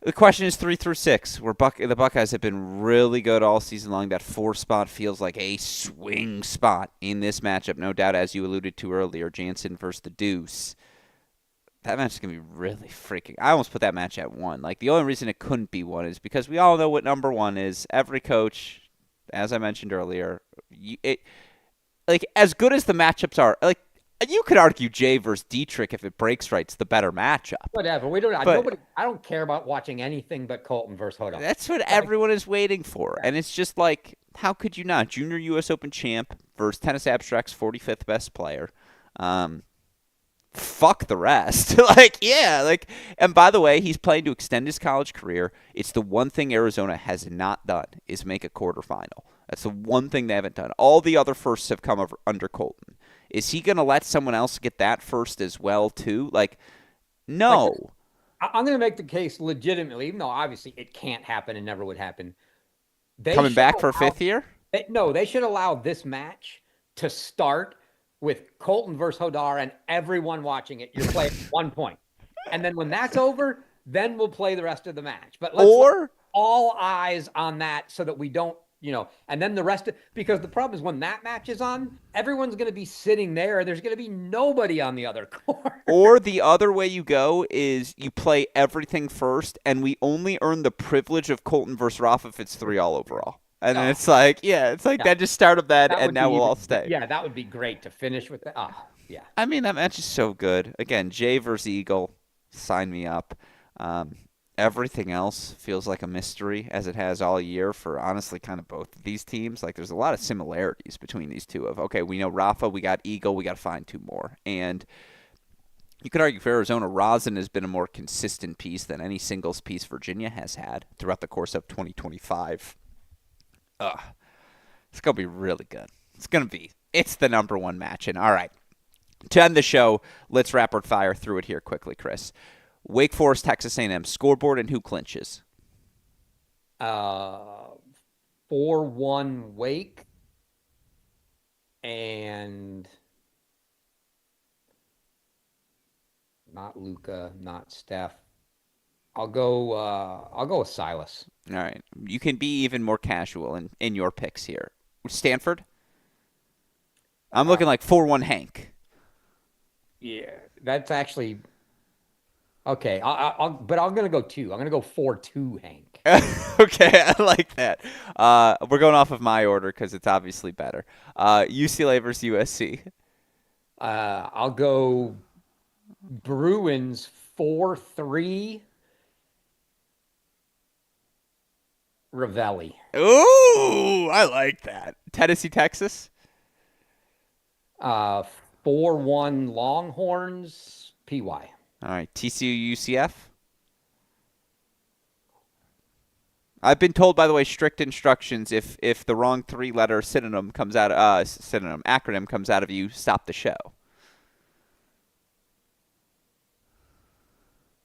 the question is 3 through 6. Where the Buckeyes have been really good all season long. That 4 spot feels like a swing spot in this matchup. No doubt, as you alluded to earlier, Jansen versus the Deuce. That match is going to be really freaking. I almost put that match at 1. Like, the only reason it couldn't be 1 is because we all know what number 1 is. Every coach, as I mentioned earlier, like, as good as the matchups are, like, you could argue Jay versus Dietrich, if it breaks right's the better matchup. Whatever. We don't. But I don't care about watching anything but Colton versus Hodel. that's what everyone is waiting for. And it's just like, how could you not? Junior U.S. Open champ versus Tennis Abstract's 45th best player. Fuck the rest. And by the way, he's playing to extend his college career. It's the one thing Arizona has not done is make a quarterfinal. That's the one thing they haven't done. All the other firsts have come under Colton. Is he going to let someone else get that first as well, too? Like, no. I'm going to make the case legitimately, even though obviously it can't happen and never would happen. Coming back for a 5th year? No, they should allow this match to start with Colton versus Hodar and everyone watching it. You're playing 1 point. And then when that's over, then we'll play the rest of the match. But let's let all eyes on that so that we don't, and then the rest because the problem is when that match is on, everyone's going to be sitting there and there's going to be nobody on the other court. Or the other way you go is you play everything first and we only earn the privilege of Colton versus Rafa if it's 3-all overall. And then Oh, it's like, yeah, it's like yeah. that just started that, That and would be now we'll even. all stay. Yeah, that would be great to finish with that. Oh, yeah. I mean, that match is so good. Again, Jay versus Eagle, sign me up. Um, Everything else feels like a mystery, as it has all year for honestly kind of both of these teams. Like, there's a lot of similarities between these two. Of okay, we know Rafa, we got Eagle, we got to find two more, and you could argue for Arizona, Rosin has been a more consistent piece than any singles piece Virginia has had throughout the course of 2025. Ugh, it's gonna be really good. It's gonna be. It's the number one match, and all right. To end the show, let's rapid fire through it here quickly, Chris. Wake Forest, Texas A&M scoreboard, and who clinches? Uh, 4-1 Wake and not Luca, not Steph. I'll go with Silas. All right, you can be even more casual in your picks here. Stanford, I'm Uh, looking like 4-1 Hank. yeah, that's actually okay. But I'm gonna go two. I'm gonna go 4-2 Hank. Okay, I like that. We're going off of my order because it's obviously better. UCLA versus USC. I'll go Bruins 4-3 Ravelli. Ooh, I like that. Tennessee, Texas. Uh, 4-1 Longhorns PY. All right, TCU, UCF. I've been told, by the way, strict instructions. If the wrong three-letter synonym comes out, synonym acronym comes out of you, stop the show.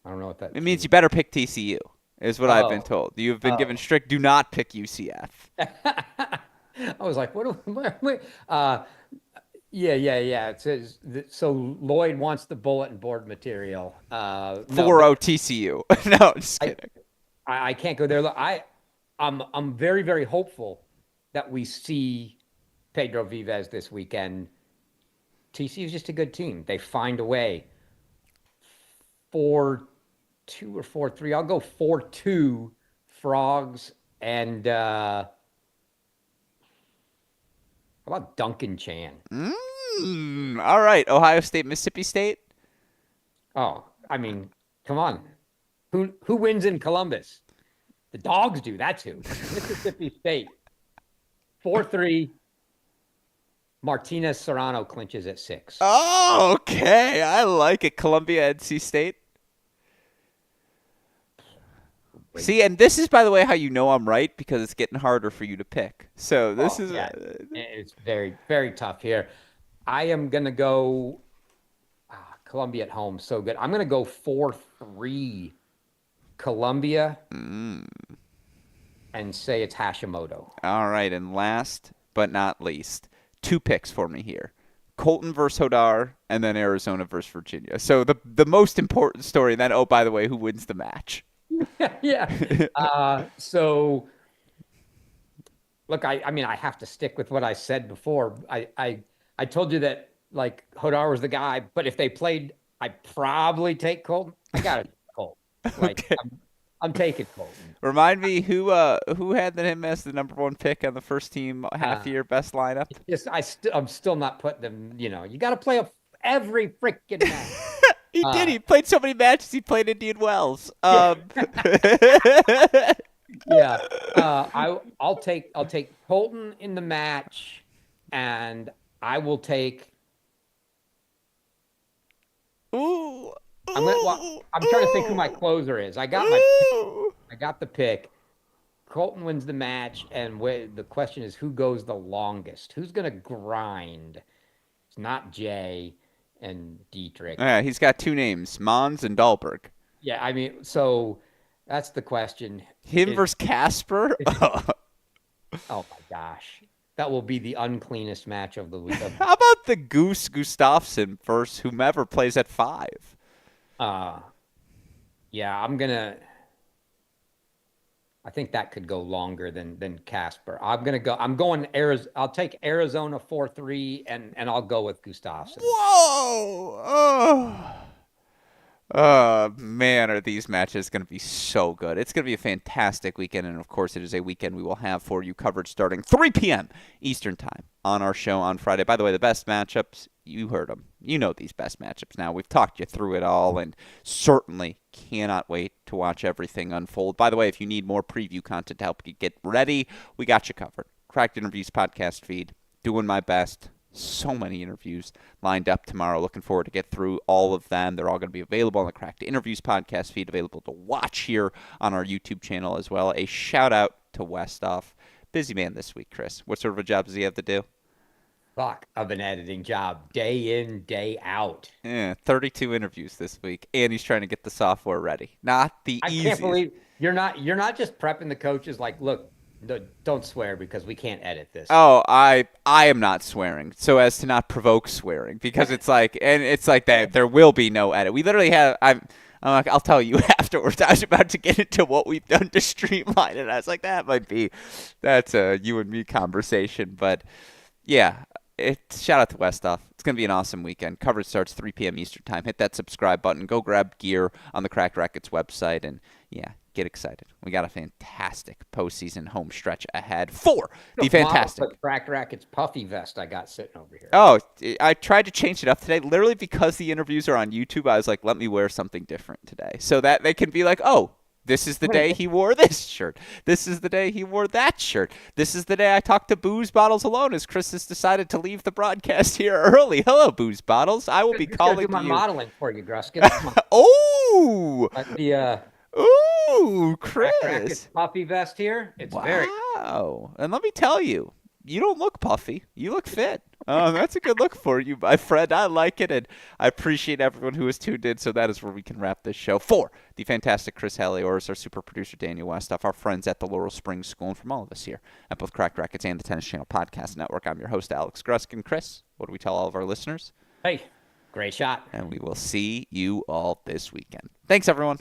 I don't know what It that means you means. better pick TCU. Is what I've been Oh, told. You've been given oh. strict. Do not pick UCF. I was like, what? Yeah, yeah, yeah. It says so. Lloyd wants the bulletin board material. No, but 4-0 TCU. No, just I, kidding. I can't go there. Look, I'm very, very hopeful that we see Pedro Vives this weekend. TCU is just a good team. They find a way. 4-2 or 4-3. I'll go 4-2 Frogs and how about Duncan Chan? All right, Ohio State, Mississippi State. Oh, I mean, come on. Who wins in Columbus? The Dogs do. That's who. Mississippi State. 4-3. Martinez Serrano clinches at 6. Oh, okay. I like it. Columbia, NC State. Great. See, and this is, by the way, how you know I'm right because it's getting harder for you to pick. So this Oh, is. yeah. It's very, very tough here. I am going to go Columbia at home. So good. I'm going to go 4-3 Columbia and say it's Hashimoto. All right, and last but not least, two picks for me here. Colton versus Hodar, and then Arizona versus Virginia. So the most important story, and then, oh, by the way, who wins the match? Yeah. So look, I mean, I have to stick with what I said before. I told you that like Hodar was the guy, but if they played, I'd probably take Colton. I gotta take Colton. Like Okay. I'm taking Colton. Remind me who had him as the number one pick on the first team half Uh, year best lineup. it's just I'm still not putting them. You got to play every freaking match. He did. Uh, He played so many matches. He played Indian Wells. yeah, yeah. I'll take Colton in the match, and I will take. Ooh, Well, ooh, I'm trying to think who my ooh, closer is. ooh. I got the pick. Colton wins the match, and the question is who goes the longest? Who's gonna grind? It's not Jay and Dietrich. Yeah, he's got two names, Mons and Dahlberg. Yeah, I mean, so that's the question. Him Is versus Casper. oh my gosh, that will be the uncleanest match of the week. How about the Goose Gustafsson versus whomever plays at 5? Uh, yeah, I think that could go longer than Casper. I'm going Arizona. I'll take Arizona 4-3 and I'll go with Gustafsson. Whoa! Oh. Oh, man, are these matches going to be so good. It's going to be a fantastic weekend, and of course, it is a weekend we will have for you coverage starting 3 p.m. Eastern Time on our show on Friday. By the way, the best matchups, you heard them. You know these best matchups now. We've talked you through it all, and certainly cannot wait to watch everything unfold. By the way, if you need more preview content to help you get ready, we got you covered. Cracked Interviews podcast feed, doing my best. So many interviews lined up tomorrow. Looking forward to get through all of them. They're all going to be available on the Cracked Interviews podcast feed, available to watch here on our YouTube channel as well. A shout out to Westoff. Busy man this week, Chris. What sort of a job does he have to do? Fuck of an editing job, day in, day out. Yeah, 32 interviews this week, and he's trying to get the software ready. Not the I easiest. can't believe you're not just prepping the coaches like, look, don't swear because we can't edit this. Oh, I am not swearing so as to not provoke swearing because it's like that there will be no edit. We literally have I'm like, I'll tell you afterwards. I was about to get into what we've done to streamline it. I was like, that's a you and me conversation, but yeah, shout out to Westoff. It's gonna be an awesome weekend. Coverage starts 3 p.m. Eastern time. Hit that subscribe button. Go grab gear on the Cracked Racquets website, and yeah, get excited. We got a fantastic postseason home stretch ahead for the fantastic. Cracked Racquets puffy vest I got sitting over here. Oh, I tried to change it up today, literally because the interviews are on YouTube. I was like, let me wear something different today, so that they can be like, oh. This is the day he wore this shirt. This is the day he wore that shirt. This is the day I talked to Booze Bottles alone as Chris has decided to leave the broadcast here early. Hello, Booze Bottles. I will be calling do my you. modeling for you, Gruskin. Oh! The Ooh, Rackets Chris. puffy vest here. It's very Wow. And let me tell you, you don't look puffy. You look fit. That's a good look for you, my friend. I like it, and I appreciate everyone who has tuned in. So that is where we can wrap this show. For the fantastic Chris Halioris, our super producer Daniel Westoff, our friends at the Laurel Springs School, and from all of us here at both Cracked Racquets and the Tennis Channel Podcast Network, I'm your host, Alex Gruskin. Chris, what do we tell all of our listeners? hey, great shot. And we will see you all this weekend. Thanks, everyone.